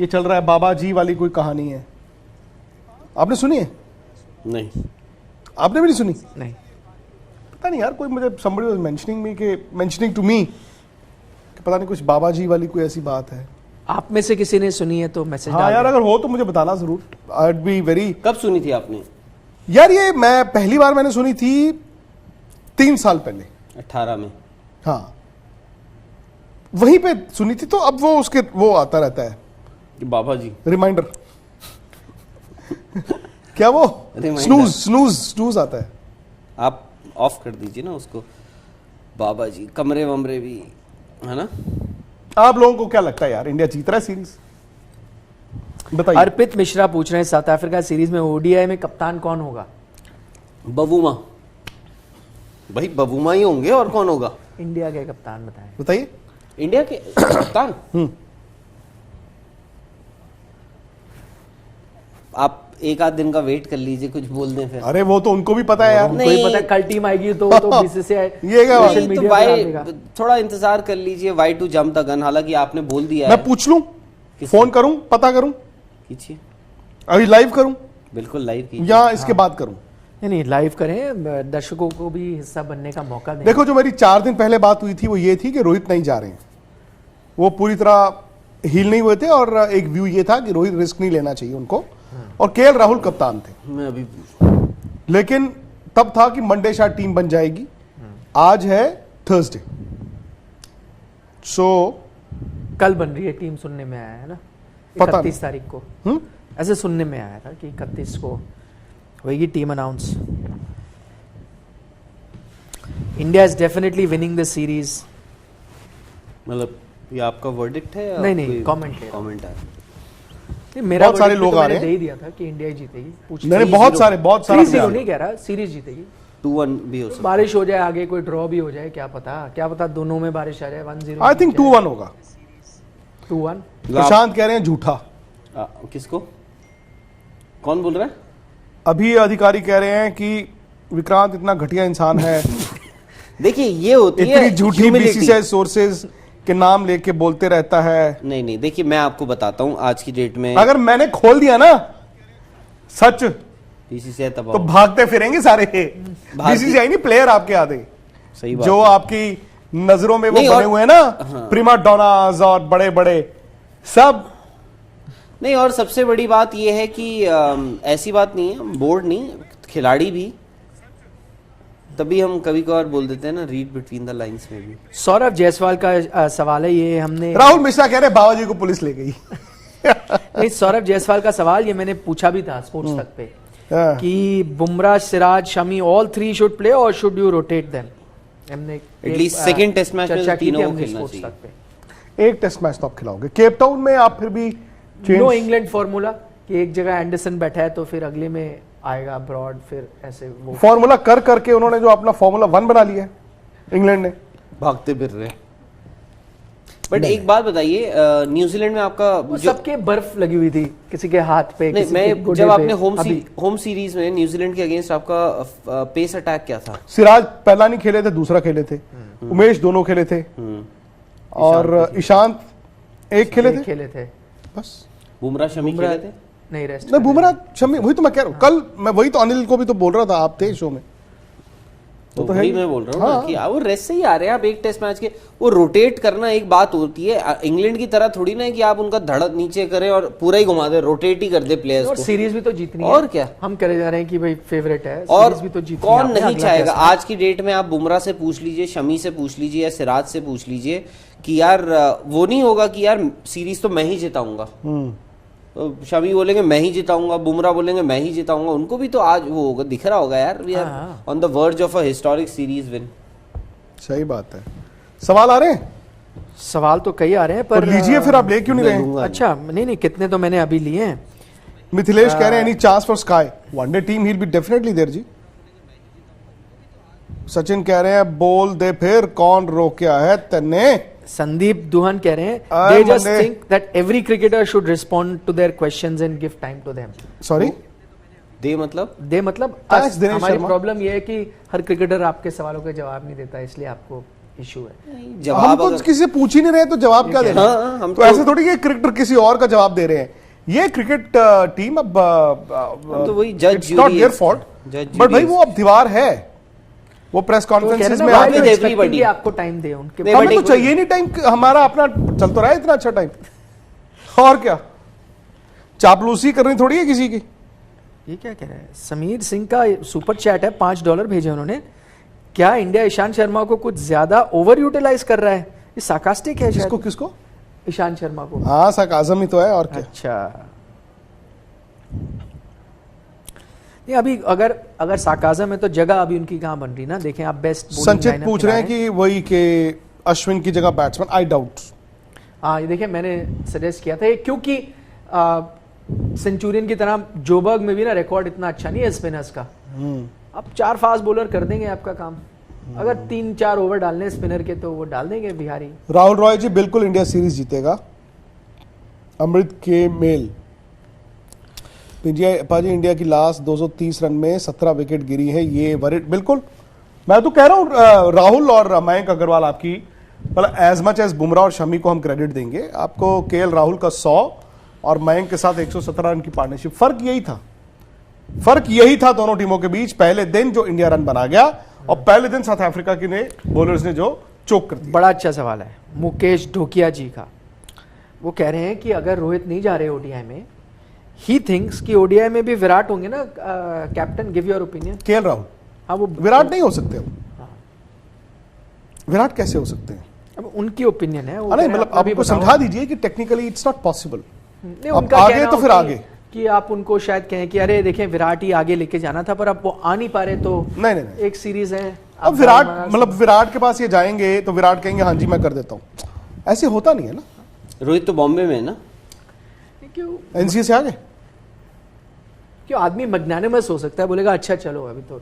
ये चल रहा है, बाबा जी वाली कोई कहानी है। आपने सुनी है? नहीं, आपने भी नहीं सुनी? नहीं, पता नहीं यार, कोई मुझे somebody was mentioning to me कि पता नहीं कुछ बाबा जी वाली कोई ऐसी बात है। आप में से किसी ने सुनी है तो मैसेज हाँ यार, अगर हो तो मुझे बताना जरूर। I'd be very। कब सुनी थी आपने? यार ये मैं पहली बार मैंने सुनी थी 3 साल पहले। 18 में। हाँ, वहीं पे सुनी थी, तो अब वो उसके वो आता रहता है कि बाबा जी रिमाइंडर। क्या वो Reminder। स्नूज आता है। आप ऑफ कर दीजिए ना उसको। बाबा जी, कमरे वमरे भी है ना। आप लोगों को क्या लगता है यार, इंडिया जीत रहा है सीरीज? बताइए। अर्पित मिश्रा पूछ रहे हैं, साउथ अफ्रीका सीरीज में ODI में कप्तान कौन होगा? बबूमा। भाई बबूमा ही होंगे, और कौन होगा? इंडिया के कप्तान बताएं। बताइए। इंडिया के कप्तान। आप एक आध दिन का वेट कर लीजिए, कुछ बोल दें फिर। अरे वो तो उनको भी पता है यार। उनको ही पता है, कल टीम आएगी तो BCCI ये क्या बात? सोशल तो मीडिया पे वाई, डाल देगा। थोड़ा इंतजार कर लीजिए। Why to jump the gun, हालांकि आपने बोल दिया मैं है। पूछ लूं, किससे? फोन करूं, पता करूं, कीजिए, अभी लाइव करूं बिल्कुल लाइव कीजिए। या इसके बाद करूं? नहीं, लाइव करें, दर्शकों को भी हिस्सा बनने का मौका दें। देखो, जो मेरी 4 दिन पहले बात हुई थी वो ये थी कि रोहित नहीं जा रहे हैं। वो पूरी तरह हील नहीं हुए थे, और एक व्यू ये था कि रोहित रिस्क नहीं लेना चाहिए उनको, और KL राहुल कप्तान थे। मैं अभी लेकिन तब था कि मंडे शायद टीम बन जाएगी। आज है थर्सडे, सो कल बन रही है टीम, सुनने में आया है ना, पता 31 तारीख को। ऐसे सुनने में आया था कि 31 को होगी team announce. India is definitely winning the series. मतलब ये आपका वर्डिक्ट है या नहीं, comment है। कमेंट है। नहीं, मेरा बहुत सारे verdict लोग तो आ मैंने रहे हैं। दे ही दिया था कि इंडिया ही जीतेगी। पूछ मैंने बहुत सारा 3-0 नहीं कह रहा, सीरीज जीतेगी। 2-1 भी हो सकता बारिश हो जाए आगे, कोई ड्रॉ भी हो जाए, क्या पता दोनों में बारिश आ जाए। 1-0 आई थिंक 2-1 होगा। 2-1। है। प्रशांत कह रहे हैं झूठा। किसको? कौन बोल रहा है? अभी अधिकारी कह रहे हैं कि विक्रांत इतना घटिया इंसान है, देखिए ये होती है इतनी झूठी humility। BCCI सोर्सेज के नाम लेके बोलते रहता है। नहीं, देखिए मैं आपको बताता हूँ आज की डेट में अगर मैंने खोल दिया ना सच, BCCI तो तबाह। भागते फिरेंगे सारे। BCCI नहीं, प्लेयर आपके आधे सही बात जो है। आपकी नजरों में वो नहीं, बने और- हुए हैं ना, हाँ। प्रीमा डोनास और बड़े बड़े सब। नहीं, और सबसे बड़ी बात यह है कि ऐसी बात नहीं है, बोर्ड नहीं, खिलाड़ी भी तभी हम कभी कभार बोल देते हैं ना, रीड बिटवीन द लाइंस में भी। सौरभ जायसवाल का सवाल है, ये हमने राहुल मिश्रा कह रहे बाबा जी को पुलिस ले गई। नहीं, सौरभ जायसवाल का सवाल ये मैंने पूछा भी था स्पोर्ट्स तक पे हाँ। कि Bumrah, Siraj, Shami all three should play और शुड यू रोटेट देम। हमने एटलीस्ट सेकंड टेस्ट मैच में चर्चा की थी तीनों को हमने खेलना स्पोर्ट्स चाहिए। तक पे। एक टेस्ट मैच तो आप खिलाओगे केप टाउन में, आप फिर भी नो इंग्लैंड फॉर्मूला कि एक जगह एंडरसन बैठा है तो फिर अगले में आएगा ब्रॉड, फिर ऐसे वो फॉर्मूला कर करके उन्होंने जो अपना फॉर्मूला 1 बना लिया है इंग्लैंड ने। भागते फिर रहे। बट एक बात बताइए, न्यूजीलैंड में आपका वो सबके बर्फ लगी हुई थी किसी के हाथ पे, नहीं, किसी के मैं गोडे जब पे। आपने अभी होम सीरीज में न्यूजीलैंड के अगेंस्ट आपका पेस अटैक क्या था? सिराज पहला नहीं खेले थे, दूसरा खेले थे, उमेश दोनों खेले थे, और ईशांत एक खेले थे खेले थे बस। बुमराह शमी खेले थे? नहीं, रेस्ट नहीं, बुमराह शमी, वही तो मैं कह रहा हूँ। कल मैं वही तो अनिल को भी तो बोल रहा था, आप थे शो में। तो तो है वही ही। मैं बोल रहा हूँ हाँ। ना कि वो रेस्ट से ही आ रहे हैं। आप एक टेस्ट मैच के वो रोटेट करना एक बात होती है, इंग्लैंड की तरह थोड़ी ना है कि आप उनका धड़क नीचे करें और पूरा ही घुमा दे, रोटेट ही कर दे प्लेयर्स और को। सीरीज भी तो जीतनी है। और क्या? हम करे जा रहे हैं कि भाई फेवरेट है, और सीरीज भी तो जीतनी कौन है, नहीं अगला चाहेगा? टेस्ट है। आज की डेट में आप बुमराह से पूछ लीजिए, शमी से पूछ लीजिए या सिराज से पूछ लीजिए कि यार वो नहीं होगा कि यार सीरीज तो मैं ही जिताऊंगा। तो शमी बोलेंगे मैं ही जिताऊंगा, बुमराह बोलेंगे मैं ही जिताऊंगा। उनको भी तो आज वो होगा, दिख रहा होगा यार, we are on the verge of a historic series win. सही बात है। सवाल आ रहे हैं? सवाल तो कई आ रहे हैं पर पर लीजिए फिर, आप ले क्यों नहीं रहे? लूंगा। अच्छा, नहीं कितने तो मैंने अभी लिए हैं। मिथिलेश कह रहे हैं any chance for Sky one day team, he will be definitely there ji. Sachin कह रहे हैं बोल दे फिर, कौन रोका है तन्ने? संदीप दुहन कह रहे हैं आए they just Monday. think that every cricketer should respond to their questions and give time to them। Sorry, दे मतलब दे मतलब Thanks, दिनेश हमारी शर्मा। प्रॉब्लम ये है कि हर क्रिकेटर आपके सवालों के जवाब नहीं देता, इसलिए आपको इशू है। हम जवाब तो अगर- किसी से पूछ ही नहीं रहे तो जवाब क्या दे रहे हैं? हाँ, हम तो ऐसे थोड़ी कि क्रिकेटर किसी और का जवाब दे रहे हैं। ये क्रिकेट टीम अब हम तो वही जज it's not their fault, but भाई वो अब दीवार है। वो प्रेस तो कह रहे कॉन्फ्रेंसेस हैं में ना, आके with expecting everybody। कि आपको टाइम दे उनके नहीं, हमें but तो एक- चाहिए नहीं टाइम, हमारा अपना चल तो रहा है इतना अच्छा टाइम। और क्या चापलूसी करनी थोड़ी है किसी की। ये क्या कह रहे हैं? समीर सिंह का सुपर चैट है, $5 भेजे उन्होंने। क्या इंडिया ईशांत शर्मा को कुछ ज्यादा ओवर यूटिलाइज कर रहा है? ये सार्कास्टिक है किसको शायद। किसको? ईशांत शर्मा को। हाँ, साकाज़म ही तो है, और क्या। अच्छा, नहीं अभी अगर साकाज़म है तो जगह अभी उनकी कहाँ बन रही ना? देखें आप बेस्ट संचित पूछ रहे हैं कि वही के अश्विन की जगह बैट्समैन, आई डाउट। हाँ, ये देखिए मैंने सजेस्ट किया था ये, क्योंकि सेंचुरियन की तरह जोबर्ग में भी ना रिकॉर्ड इतना अच्छा नहीं है स्पिनर्स का। अब 4 फास्ट बॉलर कर देंगे आपका काम। अगर 3-4 ओवर डालने स्पिनर के तो वो डाल देंगे बिहारी। राहुल रॉय जी बिल्कुल इंडिया सीरीज जीतेगा। अमृत के मेल पाजी, इंडिया की लास्ट 230 रन में 17 विकेट गिरी है, ये वरिड बिल्कुल। मैं तो कह रहा हूं राहुल और मयंक अग्रवाल आपकी मतलब एज मच एज बुमराह और शमी को हम क्रेडिट देंगे आपको। केएल राहुल का 100 और मयंक के साथ 117 रन की पार्टनरशिप, फर्क यही था दोनों टीमों के बीच। पहले दिन जो इंडिया रन बना गया और पहले दिन साउथ अफ्रीका के ने बॉलर्स ने जो चोक कर दिया। बड़ा अच्छा सवाल है मुकेश ढोकिया जी का। वो कह रहे हैं कि अगर रोहित नहीं जा रहे ओडीआई में, ही थिंक्स कि ओडीआई में भी विराट होंगे ना captain. Give your opinion. KL Rahul, हाँ, वो विराट नहीं हो सकते अब। विराट कैसे हो सकते हैं? अब उनकी ओपिनियन है। वो नहीं कह रहे हैं, मतलब आप अभी आपको बताओ। समझा दीजिए कि टेक्निकली इट्स नॉट पॉसिबल। नहीं, अब उनका आगे कहना तो हो फिर कि- आगे। कि आप उनको शायद कहें कि अरे देखें विराट ही आगे लेके जाना था, पर अब वो आ नहीं पा रहे तो नहीं। एक सीरीज है। अब विराट मतलब विराट के पास ये जाएंगे तो विराट कहेंगे हाँ जी मैं कर देता हूँ, ऐसे होता नहीं है ना। रोहित तो बॉम्बे में है ना। क्यों एनसीए से आगे क्यों आदमी मैग्नानिमस हो सकता है, बोलेगा अच्छा चलो अभी तो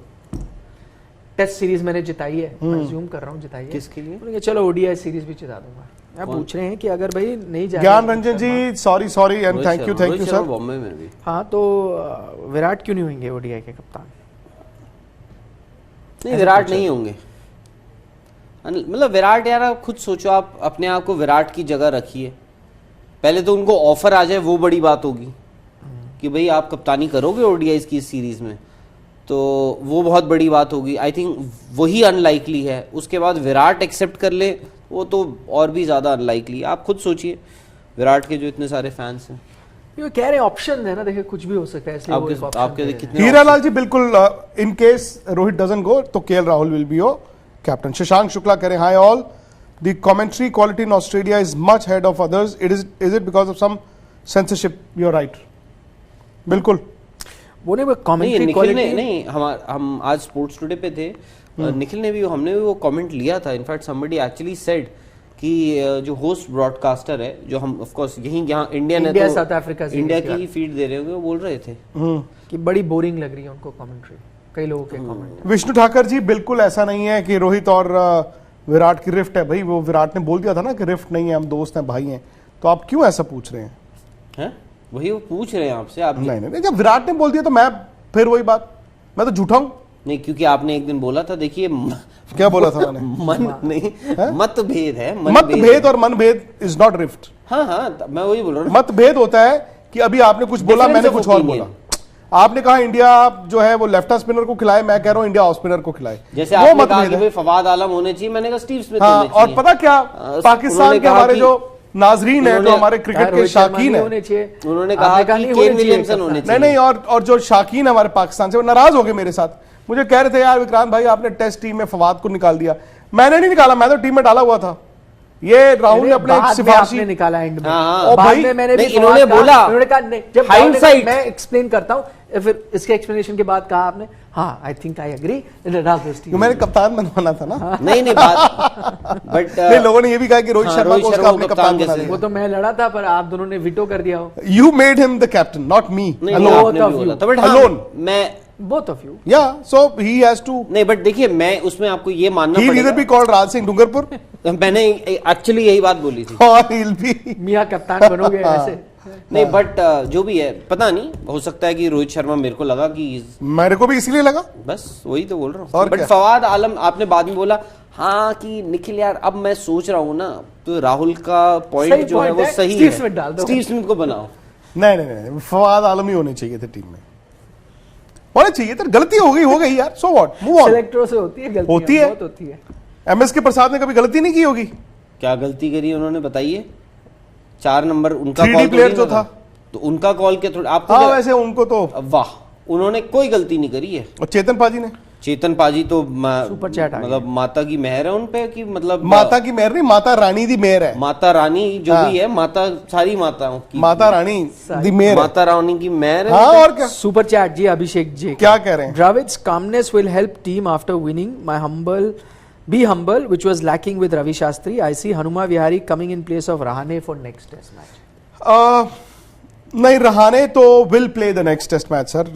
टेस्ट सीरीज मैंने जिताई है, मैं अज्यूम कर रहा हूँ जिताई है, किसके लिए? बोलेंगे चलो ओडीआई सीरीज भी जिता दूंगा। आप पूछ रहे हैं कि अगर भाई नहीं जा Gyan Ranjan ji sorry and thank you Rohit Sharma sir. Bombay में भी। हाँ, तो विराट क्यों नहीं होंगे ओडीआई के कप्तान? नहीं, विराट नहीं होंगे। मतलब विराट यार, आप खुद सोचो, आप अपने आप को विराट की जगह रखिए। पहले तो उनको ऑफर आ जाए, वो बड़ी बात होगी कि भाई आप कप्तानी करोगे ओडीआई की इस सीरीज में, तो वो बहुत बड़ी बात होगी। आई थिंक वही अनलाइकली है। उसके बाद विराट एक्सेप्ट कर ले, वो तो और भी ज़्यादा अनलाइकली है। आप खुद सोचिए, विराट के जो इतने सारे फैंस हैं। ये कह रहे हैं ऑप्शन है ना, देखिए कुछ भी हो सकता है, इसलिए वो एक option आपके दे रहे हैं। कितने हीरालाल जी बिल्कुल, in case Rohit doesn't go तो KL Rahul will be your captain. Shashank Shukla कह रहे हैं, hi all, the commentary quality in Australia is much head of others, is it because of some censorship? You are right, बिल्कुल। वो नहीं, नहीं, कमेंट्री निखिल ने quality नहीं, हम आज स्पोर्ट्स टुडे पे थे, निखिल ने भी, हमने भी वो कमेंट लिया था। इनफैक्ट समबडी एक्चुअली सेड कि जो होस्ट ब्रॉडकास्टर है, जो हम ऑफ कोर्स यहाँ इंडियन है, इंडिया तो साउथ अफ्रीका से इंडिया की ही फीड दे रहे होंगे, वो बोल रहे थे कि बड़ी बोरिंग लग रही है उनको कमेंट्री, कई लोगों के कमेंट। विष्णु ठाकर जी, बिल्कुल ऐसा नहीं है कि रोहित और विराट की रिफ्ट है भाई, वो विराट ने बोल दिया था ना कि रिफ्ट नहीं है, हम दोस्त हैं, भाई हैं, तो आप क्यों ऐसा पूछ रहे हैं? हैं? वही वो पूछ रहे हैं आपसे, आप नहीं नहीं, जब विराट ने बोल दिया तो मैं फिर वही बात, मैं तो झूठा हूं। नहीं, क्योंकि आपने एक दिन बोला था, देखिए क्या बोला था मैंने? मन नहीं, मतभेद है, मतभेद और मनभेद इज नॉट रिफ्ट। हाँ हाँ, मैं वही बोल रहा हूँ। मतभेद होता है कि अभी आपने कुछ बोला, Difference मैंने of कुछ और opinion. बोला। आपने कहा इंडिया जो है वो लेफ्ट स्पिनर को खिलाए, मैं कह रहा हूं इंडिया ऑफ स्पिनर को खिलाए, जैसे वो आपने कहा मतभेद कि है। भाई फवाद आलम होने चाहिए, मैंने कहा स्टीव स्मिथ हाँ, होने और चाहिए। पता क्या, पाकिस्तान उन्होंने के कहा हमारे कि- जो नाजरीन है, जो उन्होंने- हमारे क्रिकेट के शाकीन है, होने चाहिए, उन्होंने आपने कहा कि नहीं केन होने चाहिए विलियमसन होने कप्तान। चाहिए। नहीं नहीं, और जो शाकीन है हमारे पाकिस्तान से, वो नाराज हो गए मेरे साथ, मुझे कह रहे थे यार विक्रांत भाई आपने टेस्ट टीम में फवाद को निकाल दिया। मैंने नहीं निकाला, मैं तो टीम में डाला हुआ था। ये राहुल ने अपने बाद में सिफारशी आपने निकाला एंड में। हाँ, हाँ। और बाद भाई, में मैंने भी नहीं, इन्होंने फवाद कहा, बोला, उन्होंने कहा नहीं, जब hindsight। मैं एक्सप्लेन करता हूं, फिर इसके एक्सप्लेनेशन के बाद कहा आपने, हाँ आई थिंक आई एग्री, क्यों मैंने कप्तान बनवाना था ना। नहीं नहीं, बात बट नहीं, लोगों ने ये भी कहा कि रोहित हाँ, शर्मा रोहित को उसका शर्मा अपने को कप्तान कप्तान बना कैसे? वो दिया। तो मैं लड़ा था, पर आप दोनों ने विटो कर दिया हो। You made him the captain, not me. नहीं, Alone. आपने भी बोला था, बट Alone. मैं both of you. Yeah, so he has to. नहीं, बट देखिए, मैं उसमें आपको ये मानना He'll either पड़ेगा, be called राज सिंह डूंगरपुर मैंने एक्चुअली यही बात बोली थी। or he'll be. मियां कप्तान बनोगे ऐसे। नहीं, बट जो भी है, पता नहीं, हो सकता है कि रोहित शर्मा, मेरे को लगा कि मेरे को भी इसीलिए लगा। बस वही तो बोल रहा हूँ। और बट क्या? फवाद आलम आपने बाद में बोला, हाँ कि निखिल यार, अब मैं सोच रहा हूँ ना, तो राहुल का पॉइंट सही जो है point वो है, सही स्टीव है। स्मिथ डाल दो। स्टीव स्मिथ को बनाओ। नहीं नहीं नहीं, फवाद आलम ही होने चाहिए थे टीम में, होने चाहिए थे। गलती हो गई यार, सो व्हाट, मूव ऑन। सिलेक्टरों से होती है गलती, होती है। बहुत होती है। एमएसके प्रसाद ने कभी गलती नहीं की होगी? क्या गलती करी उन्होंने, बताइए। 4 नंबर उनका 3D कॉल player जो था। तो उनका कॉल के थोड़ा आपको हाँ, क्या- वैसे उनको तो, वाह, उन्होंने कोई गलती नहीं करी है। और चेतन पाजी ने, चेतन पाजी तो सुपर चैट आ मतलब माता की मेहर है उन पे, कि मतलब माता की मेहर नहीं, माता रानी दी मेहर है। माता रानी जो हाँ। भी है, माता सारी माताओं की, माता रानी दी मेहर है। माता रानी की मेहर है। हाँ, और क्या सुपर चैट जी अभिषेक जी क्या कह रहे हैं? Dravid's calmness will help team after winning. Be humble, which was lacking with Ravi Shastri. I see Hanuma Vihari coming in place of Rahane for next test match. नहीं, रहाने तो will play the next test match sir,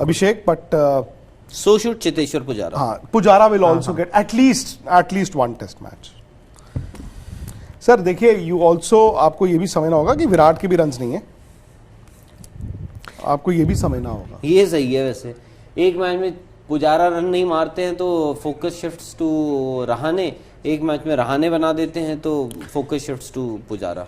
Abhishek, but so should Cheteshwar Pujara. हाँ, Pujara will also get at least one test match. Sir देखिए, you also, आपको ये भी समझना होगा कि विराट के भी रन्स नहीं है, आपको ये भी समझना होगा। ये सही है, वैसे एक मैच में पुजारा रन नहीं मारते हैं तो फोकस शिफ्ट्स टू रहाने, एक मैच में रहाने बना देते हैं तो focus shifts to Pujara.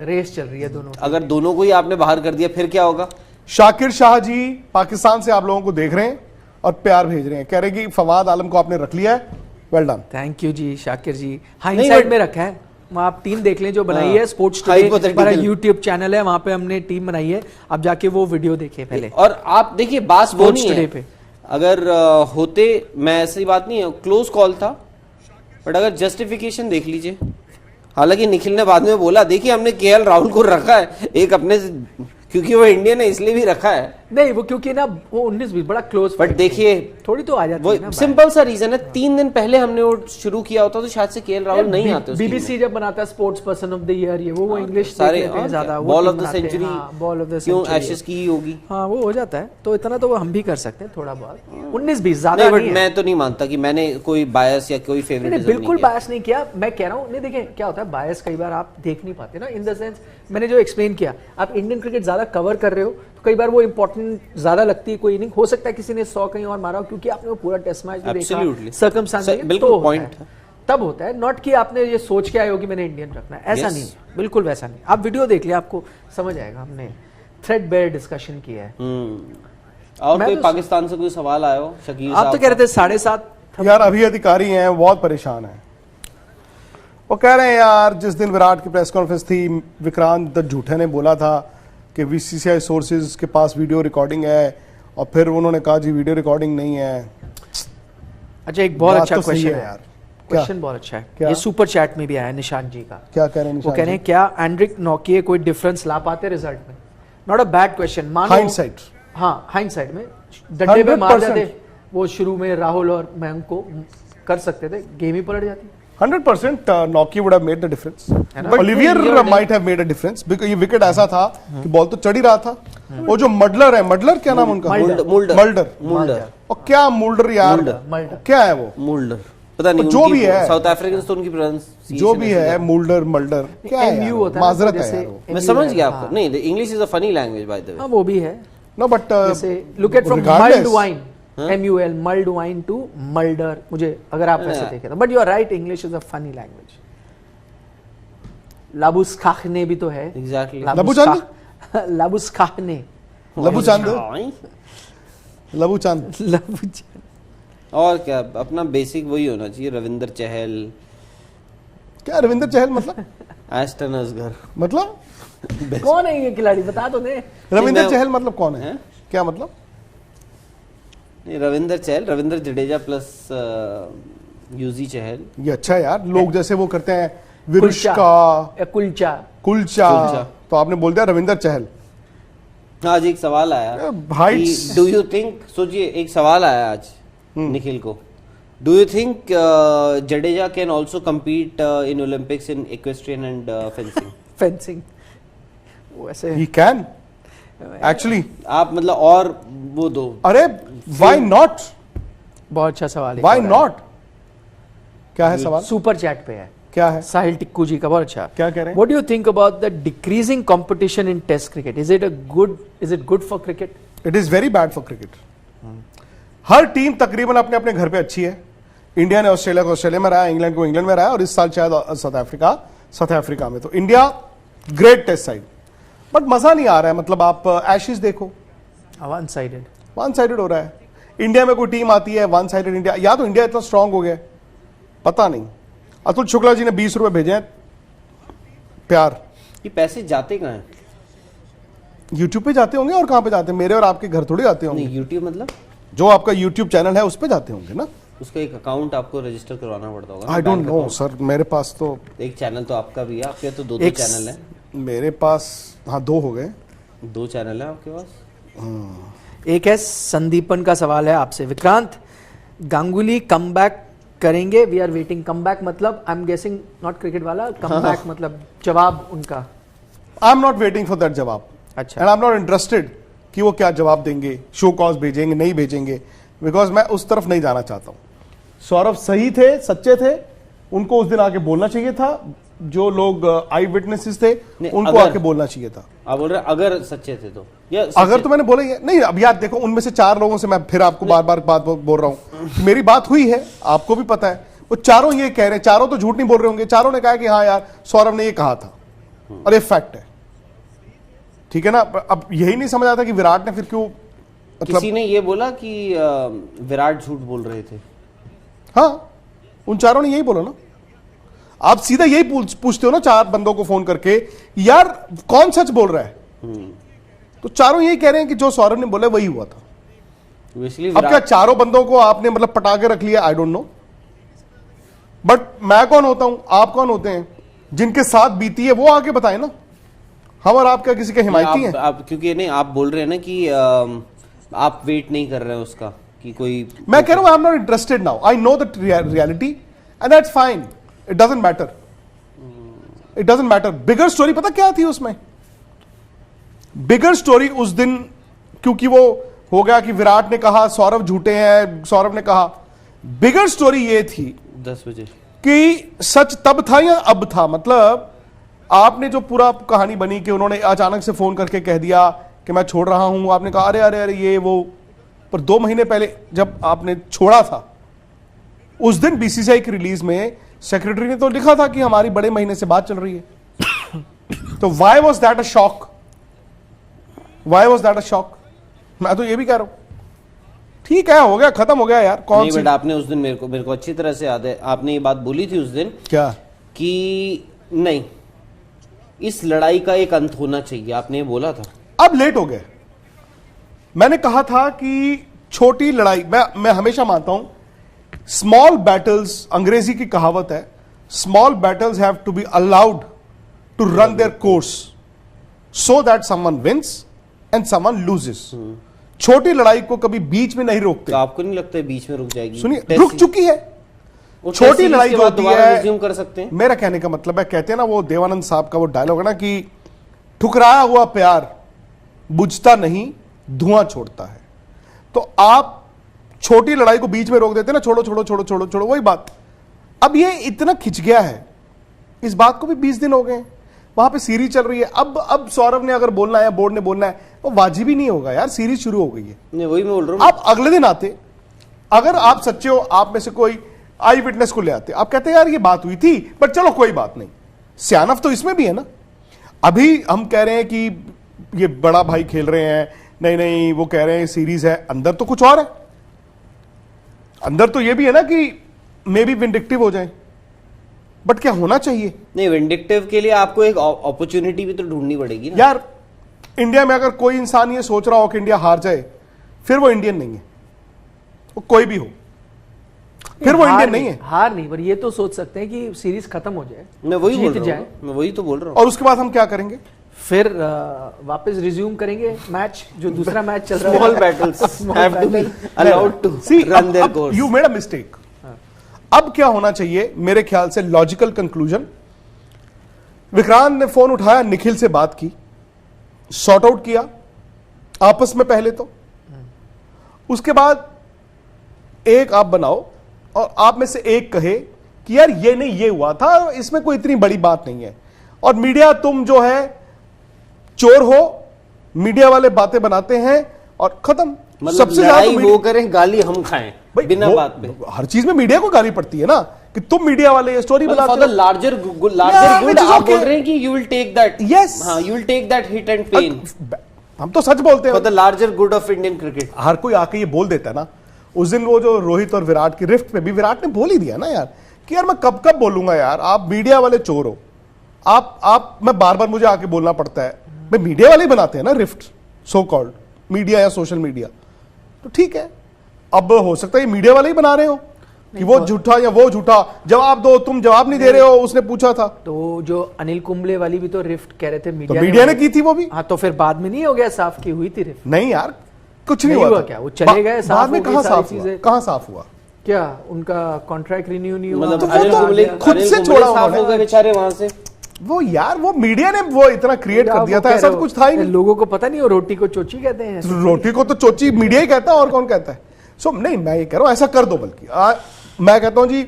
Race चल रही है दोनों की। अगर दोनों को ही आपने बाहर कर दिया, फिर क्या होगा? शाकिर शाह जी पाकिस्तान से आप लोगों को देख रहे हैं और प्यार भेज रहे हैं, कह रहे हैं कि फवाद आलम को आपने रख लिया है, well done. Thank you ji Shakir ji. Hindsight में रखा है, वहाँ आप टीम देख लें जो बनाई हाँ, है, स्पोर्ट्स टुडे hypothetical। हमारा यूट्यूब चैनल है, वहाँ पे हमने टीम बनाई है, आप जाके वो वीडियो देखिए पहले। और आप देखिए, बात वो Sports नहीं Today है, पे। अगर होते, मैं ऐसी बात नहीं है, क्लोज कॉल था, बट अगर जस्टिफिकेशन देख लीजिए, हालांकि निखिल ने बाद में बोला, देखिए हमने केएल राहुल को रखा है एक अपने से, क्योंकि वो इंडियन है इसलिए भी रखा है, नहीं वो क्योंकि ना वो 19-20 बड़ा क्लोज, बट देखिए थोड़ी तो आ जाती वो है ना। सिंपल सा रीजन है, 3 दिन पहले हमने वो शुरू किया होता तो शायद से केएल राहुल नहीं आते उस टीम में। बीबीसी जब बनाता है sports person of the year, ये वो इंग्लिश सारे ज्यादा, ball of the century, ball of the क्यों सेंचुरी एशेस की ही होगी। हाँ वो हो जाता है, तो इतना तो वो हम भी कर सकते हैं थोड़ा बहुत। 19-20 ज्यादा नहीं, बट नहीं है। मैं तो नहीं मानता कि मैंने कोई बायस या कोई नहीं, फेवरेटिज्म बिल्कुल नहीं किया। बायस नहीं किया, मैं कह रहा हूँ, नहीं देखें क्या होता है, बायस कई बार आप देख नहीं पाते ना, इन द सेंस मैंने जो एक्सप्लेन किया, आप इंडियन क्रिकेट ज्यादा कवर कर रहे हो तो कई बार वो इंपॉर्टेंट ज्यादा लगती है कोई इनिंग, हो सकता है किसी ने 100 कहीं और मारा हो क्योंकि आपने वो पूरा टेस्ट मैच भी देखा, Absolutely. सर्कमस्टेंस बिल्कुल तो point है। तब होता है, नॉट कि आपने ये सोच के आए हो कि मैंने इंडियन रखना है, ऐसा Yes. नहीं, बिल्कुल वैसा नहीं। आप वीडियो देख लिया, आपको समझ आएगा, हमने थ्रेडबेयर डिस्कशन किया है। और मैं कोई तो- पाकिस्तान से कोई सवाल आया हो शकील आप तो साहब कह रहे थे 7:30 यार अभी अधिकारी हैं बहुत परेशान हैं, वो कह रहे हैं यार, जिस दिन विराट की प्रेस कॉन्फ्रेंस थी, विक्रांत द झूठे ने बोला था कि बीसीसीआई सोर्सेज के पास वीडियो रिकॉर्डिंग है, और फिर उन्होंने कहा जी वीडियो रिकॉर्डिंग नहीं है। अच्छा, एक बहुत बात अच्छा तो सही क्वेश्चन है है यार। क्वेश्चन बहुत अच्छा है। क्या? ये सुपर चैट में भी आया है निशान जी का। क्या कह रहे हैं वो निशान कह रहे जी? हैं क्या एंड्रिक नोकिए कोई डिफरेंस ला पाते रिजल्ट में? Not a bad question. मानो हाइंडसाइट। हाँ, हाइंडसाइट में डंडे पे मार 100% देते वो, शुरू में राहुल और मयंक को कर सकते थे, गेम ही पलट जाती। 100% Nokia would have made the difference. है ना? But Olivier ये might have made a difference because ये विकेट ऐसा था कि बॉल तो चढ़ ही रहा था। वो जो मडलर है, मडलर क्या नाम उनका? मल्डर। और क्या मुल्डर यार, मल्डर। क्या है वो? मुल्डर पता नहीं, जो भी है, साउथ अफ्रीकन तो उनकी प्रोनाउंसिएशन जो भी है, मुल्डर मल्डर क्या है MU यार? होता है ना, माजरत है जैसे यार वो। मैं समझ गया आपको। नहीं, English is a funny language by the way. हाँ, वो भी है। नो बट जैसे look at from mulled wine, MUL mulled wine to mulder, मुझे अगर आप ऐसे देखें तो। But you are right, English is a funny language. लाबुस्काखने भी तो है। एग्जैक्टली। लाबुस्काखने, लबू चांद, लबू चांद। लाबुचान। और क्या, अपना बेसिक वही होना चाहिए। रविंदर चहल, क्या रविंदर चहल मतलब? एस्टन असगर, मतलब कौन है ये खिलाड़ी, बता तो दे। रविंदर मैं- चहल मतलब कौन है? हैं? क्या मतलब? नहीं, रविंदर चहल, रविंदर जडेजा प्लस यूजी चहल। ये अच्छा है यार, लोग जैसे वो करते हैं विरुष्का, कुलचा। कुलचा, कुलचा। तो आपने बोल दिया रविंदर चहल। आज एक सवाल आया, हाइट्स। डू यू थिंक, सोचिए एक सवाल आया आज निखिल को, do you think Jadeja can also compete in Olympics in equestrian and fencing? Fencing वैसे ही कैन एक्चुअली। आप मतलब और वो दो। अरे व्हाई नॉट, बहुत अच्छा सवाल है। Why not? क्या है सवाल? सुपर चैट पे है, क्या है? साहिल टिक्कू जी का, बहुत अच्छा। क्या कह रहे हैं? What do you think about the decreasing competition in Test cricket? Is it good for cricket? It is very bad for cricket. Her team तकरीबन अपने अपने घर पे अच्छी है। इंडिया ने ऑस्ट्रेलिया को ऑस्ट्रेलिया में रहा, इंग्लैंड को इंग्लैंड में रहा, और इस साल शायद साउथ अफ्रीका में। तो India great test side, but मजा नहीं आ रहा है। मतलब आप एशेज देखो, One sided. वन साइडेड हो रहा है। इंडिया में कोई टीम आती है वन साइडेड इंडिया, या तो इंडिया इतना स्ट्रांग हो गया है, पता नहीं। अतुल शुक्ला जी ने 20 रुपए भेजे हैं प्यार। ये पैसे जाते कहाँ हैं? यूट्यूब पे जाते होंगे, और कहां पे जाते हैं? मेरे और आपके घर थोड़ी जाते होंगे। नहीं, यूट्यूब मतलब जो आपका यूट्यूब चैनल है उस पे जाते होंगे ना। उसका एक अकाउंट आपको रजिस्टर करवाना पड़ता होगा। आई डोंट नो सर, मेरे पास तो, एक चैनल तो आपका भी है, आपके तो दो एक चैनल है। मेरे पास हाँ 2 हो गए। 2 चैनल है आपके पास। एक है संदीपन का सवाल है आपसे, विक्रांत गांगुली कम बैक करेंगे? We are waiting. Come back मतलब I am guessing not cricket वाला, कम बैक मतलब जवाब उनका। I am not waiting for that जवाब, अच्छा। And I am not interested कि वो क्या जवाब देंगे, शो कॉज भेजेंगे नहीं भेजेंगे, बिकॉज मैं उस तरफ नहीं जाना चाहता हूं। सौरभ सही थे, सच्चे थे, उनको उस दिन आके बोलना चाहिए था। जो लोग आई विटनेसेस थे उनको आके बोलना चाहिए था। आप बोल रहे हैं अगर सच्चे थे तो, या अगर तो मैंने बोला ही है। नहीं, अब यार देखो, उनमें से 4 लोगों से मैं फिर आपको बार बार बात बोल रहा हूं कि मेरी बात हुई है, आपको भी पता है। वो चारों ये कह रहे हैं, चारों तो झूठ नहीं बोल रहे होंगे, चारों ने कहा कि हाँ यार सौरभ ने ये कहा था, और ये फैक्ट है, ठीक है ना। अब यही नहीं समझ आता कि विराट ने फिर क्यों, मतलब किसी ने ये बोला कि विराट झूठ बोल रहे थे। हाँ, उन चारों ने यही बोला ना। आप सीधा यही पूछते हो ना 4 बंदों को फोन करके, यार कौन सच बोल रहा है? तो चारों यही कह रहे हैं कि जो सौरभ ने बोला वही हुआ था। बेसिकली अब क्या चारों बंदों को आपने मतलब पटा के रख लिया? आई डोंट नो, बट मैं कौन होता हूं, आप कौन होते हैं? जिनके साथ बीती है वो आके बताए ना। हम और आप क्या किसी के हिमायती हैं? आप क्योंकि नहीं, आप बोल रहे हैं ना कि आप वेट नहीं कर रहे हैं उसका कि कोई। मैं कह रहा हूं आई am not interested now, I know the reality and that's fine, it doesn't matter, it doesn't matter. Bigger story पता क्या थी उसमें? बिगर स्टोरी उस दिन, क्योंकि वो हो गया कि विराट ने कहा सौरभ झूठे हैं, सौरभ ने कहा, बिगर स्टोरी ये थी 10 बजे कि सच तब था या अब था। मतलब आपने जो पूरा कहानी बनी कि उन्होंने अचानक से फोन करके कह दिया कि मैं छोड़ रहा हूं, आपने कहा अरे अरे अरे ये वो, पर 2 महीने पहले जब आपने छोड़ा था उस दिन बीसीसीआई की रिलीज में सेक्रेटरी ने तो लिखा था कि हमारी बड़े महीने से बात चल रही है। तो why was that a shock? Why was that a shock? मैं तो ये भी कह रहा हूं ठीक है, हो गया, खत्म हो गया यार। कौन नहीं, सी बट आपने उस दिन मेरे को अच्छी तरह से याद है, आपने ये बात बोली थी उस दिन क्या कि नहीं, इस लड़ाई का एक अंत होना चाहिए, आपने ये बोला था? अब लेट हो गए। मैंने कहा था कि छोटी लड़ाई, मैं हमेशा मानता हूं स्मॉल बैटल्स, अंग्रेजी की कहावत है, small battles have to be allowed to run their course so that someone wins and someone loses. छोटी लड़ाई को कभी बीच में नहीं रोकते। तो आपको नहीं लगता है बीच में रुक जाएगी? सुनिए, रुक चुकी है। वो छोटी लड़ाई जो होती है, रिज्यूम कर सकते हैं। मेरा कहने का मतलब है, कहते हैं ना वो देवानंद साहब का वो डायलॉग है ना कि ठुकराया हुआ प्यार बुझता नहीं, धुआं छोड़ता है। तो आप छोटी लड़ाई को बीच में रोक देते हैं ना, छोड़ो छोड़ो छोड़ो छोड़ो छोड़ो, वही बात। अब ये इतना खिंच गया है, इस बात को भी 20 दिन हो गए, वहां पे सीरीज चल रही है। अब सौरभ ने अगर बोलना है, बोर्ड ने बोलना है, वो वाजिब ही नहीं होगा यार, सीरीज शुरू हो गई है। नहीं, वही मैं बोल रहा हूँ। आप अगले दिन आते, अगर आप सच्चे हो, आप में से कोई आई विटनेस को ले आते, आप कहते यार ये बात हुई थी, बट चलो कोई बात नहीं। सियानफ तो इसमें भी है ना। अभी हम कह रहे हैं कि ये बड़ा भाई खेल रहे हैं, नहीं नहीं वो कह रहे हैं सीरीज है, अंदर तो कुछ और है। अंदर तो ये भी है ना कि मे बी विंडिक्टिव हो जाए, बट क्या होना चाहिए? नहीं, विंडिक्टिव के लिए आपको एक अपॉर्चुनिटी भी तो ढूंढनी पड़ेगी ना। यार इंडिया में अगर कोई इंसान ये सोच रहा हो कि इंडिया हार जाए, फिर वो इंडियन नहीं है, वो कोई भी हो, फिर वो इंडियन नहीं है। हार नहीं, पर ये तो सोच सकते हैं कि सीरीज खत्म हो जाए, मैं वही बोल जीत रहा जाए, हूँ, मैं वही तो बोल रहा हूँ। और उसके बाद हम क्या करेंगे? फिर वापस रिज्यूम करेंगे मैच, जो दूसरा मैच चल रहा है। Small battles have to be allowed to run their course. You made a mistake. अब क्या होना चाहिए मेरे ख्याल से, लॉजिकल कंक्लूजन, विक्रांत ने फोन उठाया, निखिल से बात की, सॉर्ट आउट किया आपस में पहले तो, उसके बाद एक आप बनाओ और आप में से एक कहे कि यार ये नहीं, ये हुआ था, इसमें कोई इतनी बड़ी बात नहीं है। और मीडिया, तुम जो है चोर हो, मीडिया वाले बातें बनाते हैं और खत्म। मतलब सबसे ज्यादा लड़ाई वो करें, गाली हम खाएं बिना बात पे। हर चीज में मीडिया को गाली पड़ती है ना, कि तुम मीडिया वाले ये स्टोरी बनाते फॉर द हो। Larger Yeah, good which is आप okay. बोल रहे हैं कि you will take that. Yes. हाँ, you will take that hit and pain हम तो सच बोलते फॉर द हैं। Larger good of Indian cricket. हर कोई आके ये बोल देता है ना। उस दिन वो जो रोहित और विराट की रिफ्ट पे भी विराट ने बोल ही दिया ना यार, कि यार मैं कब कब बोलूंगा यार, आप मीडिया वाले चोर हो। आप मैं बार बार मुझे आके बोलना पड़ता है, मैं मीडिया वाले ही बनाते हैं ना रिफ्ट, सो कॉल्ड मीडिया या सोशल मीडिया, तो ठीक है। अब हो सकता है ये मीडिया वाले ही बना रहे हो कि वो झूठा या वो झूठा, जवाब दो, तुम जवाब नहीं दे रहे हो, उसने पूछा था। तो जो अनिल कुंबले वाली भी तो रिफ्ट कह रहे थे, तो मीडिया ने की थी वो भी। हाँ, तो फिर बाद में नहीं हो गया साफ की हुई थी रिफ्ट? नहीं यार, कुछ नहीं नहीं हुआ हुआ था। क्या? वो चले गए, साफ बाद में हो गई कहां सारी साफ हुआ? चीजें। कहां साफ हुआ? क्या उनका कॉन्ट्रैक्ट रिन्यू नहीं हुआ? मतलब तो वो अनिल तो कुंबले खुद से छोड़ा साफ उन्होंने। हो गए बेचारे वहां से। वो यार, वो मीडिया ने वो इतना क्रिएट कर आप दिया वो था, कह ऐसा रहे हो, कुछ था ही नहीं। लोगों को पता नहीं, वो रोटी को चोची कहते हैं। रोटी को तो चोची मीडिया ही कहता है, और कौन कहता है? सो नहीं, मैं ये कह रहा हूं ऐसा कर दो, बल्कि मैं कहता हूं जी,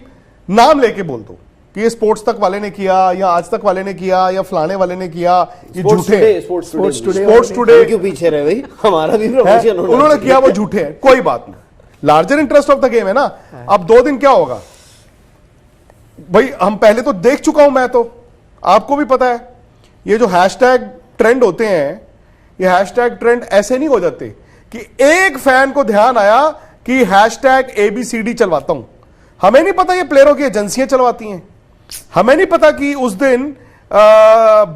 नाम लेके बोल दो कि ये स्पोर्ट्स तक वाले ने किया, या आज तक वाले ने किया, या फलाने वाले ने किया, ये झूठे। स्पोर्ट्स टुडे क्यों पीछे रहे भाई? हमारा भी है, प्रमोशन उन्होंने किया, वो झूठे हैं, कोई बात नहीं। Larger interest of the game है ना। अब 2 दिन क्या होगा भाई, हम पहले तो देख चुका हूं मैं, तो आपको भी पता है ये जो हैशटैग ट्रेंड होते हैं, ये हैशटैग ट्रेंड ऐसे नहीं हो जाते कि एक फैन को ध्यान आया कि हैशटैग ABCD चलवाता हूं। हमें नहीं पता ये प्लेयरों की एजेंसियां चलवाती हैं, हमें नहीं पता कि उस दिन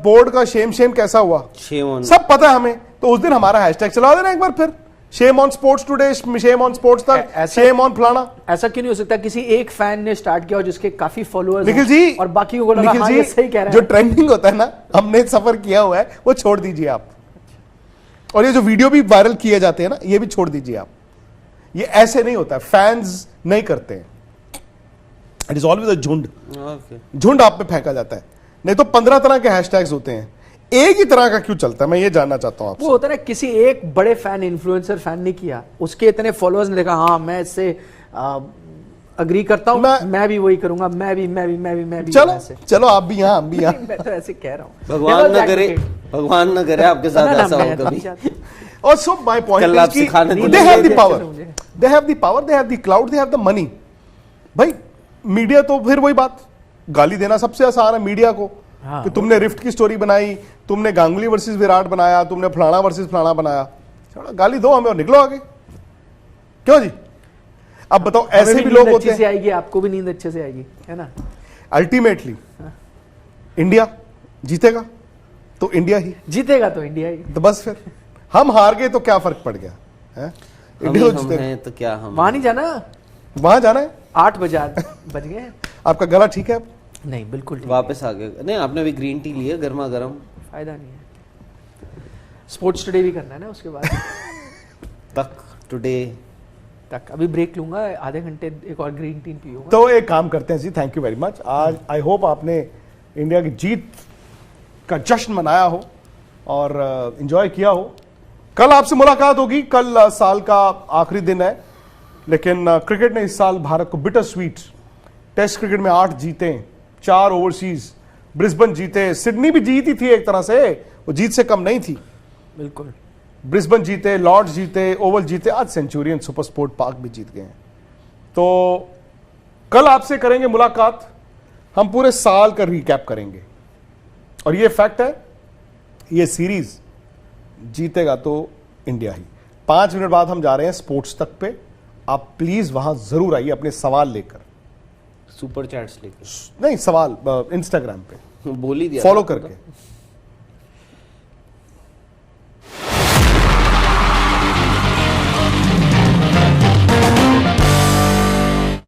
बोर्ड का शेम कैसा हुआ, सब पता है हमें। तो उस दिन हमारा हैशटैग चला देना एक बार फिर, shame on sports today, shame on sports तक, शेम ऑन फलाना। ऐसा क्यों नहीं हो सकता? किसी एक फैन ने स्टार्ट किया और जिसके काफी फॉलोअर्स निखिल जी, और बाकी को लगा निखिल हाँ, जी, ये सही कह रहा जो है। ट्रेंडिंग होता है ना, हमने सफर किया हुआ है, वो छोड़ दीजिए आप। और ये जो वीडियो भी वायरल किए जाते हैं ना, ये भी छोड़ दीजिए आप। ये ऐसे नहीं होता है, फैंस नहीं करते हैं। इट इज ऑलवेज अ झुंड। झुंड आप पे फेंका जाता है। नहीं तो 15 तरह के हैशटैग्स होते हैं, एक ही तरह का क्यों चलता है? मैं ये जानना चाहता हूं आपसे। वो होता है ना, किसी एक बड़े फैन, इन्फ्लुएंसर फैन ने किया, उसके इतने फॉलोअर्स ने देखा, हाँ मैं इससे अग्री करता हूं, मैं भी वही करूंगा, मैं भी चलो ऐसे। चलो, आप भी यहाँ, हम भी यहाँ। मैं तो ऐसे कह रहा हूं, भगवान न करे आपके साथ ऐसा हो कभी। और सो माय पॉइंट इज कि दे have the power, they have the power, they have the cloud, they have the money. भाई मीडिया तो फिर वही बात, गाली देना सबसे आसान है मीडिया को। हाँ, कि तुमने रिफ्ट की स्टोरी बनाई, तुमने गांगुली वर्सेस विराट बनाया, तुमने फलाना वर्सेस फलाना बनाया, थोड़ा गाली दो हमें और निकलो आगे। क्यों जी? अब बताओ, ऐसे भी लोग होते हैं। अच्छे से आएगी, आपको भी नींद अच्छे से आएगी, है ना? अल्टीमेटली इंडिया जीतेगा तो इंडिया ही, जीतेगा तो इंडिया ही। तो बस फिर हम हार गए तो क्या फर्क पड़ गया है? हम इंडिया ही तो हम जीतेगा। हैं तो क्या हम वहां नहीं जाना, वहां जाना है। 8 बज गए। आपका गला ठीक है अब? नहीं बिल्कुल ठीक वापस आ गए। नहीं, आपने अभी ग्रीन टी ली है गर्मा गर्म। है, फायदा नहीं है। स्पोर्ट्स टुडे भी करना है ना उसके बाद तक टुडे तक। अभी ब्रेक लूंगा, आधे घंटे एक और ग्रीन टी पीऊंगा। तो एक काम करते हैं जी, थैंक यू वेरी मच। आज आई होप आपने इंडिया की जीत का जश्न मनाया हो और एंजॉय किया हो। कल आपसे मुलाकात होगी, कल साल का आखिरी दिन है, लेकिन क्रिकेट ने इस साल भारत को बिटर स्वीट। टेस्ट क्रिकेट में 8 जीते, 4 ओवरसीज, ब्रिस्बेन जीते, सिडनी भी जीती थी एक तरह से, वो जीत से कम नहीं थी। बिल्कुल। ब्रिस्बेन जीते, लॉर्ड्स जीते, ओवल जीते, आज सेंचुरियन सुपर स्पोर्ट पार्क भी जीत गए हैं। तो कल आपसे करेंगे मुलाकात, हम पूरे साल का रिकैप करेंगे। और ये फैक्ट है, ये सीरीज जीतेगा तो इंडिया ही। 5 मिनट बाद हम जा रहे हैं स्पोर्ट्स तक पे, आप प्लीज वहां जरूर आइए अपने सवाल लेकर। सुपर चैट्स लेके नहीं, सवाल इंस्टाग्राम पे बोल ही दिया फॉलो था। करके।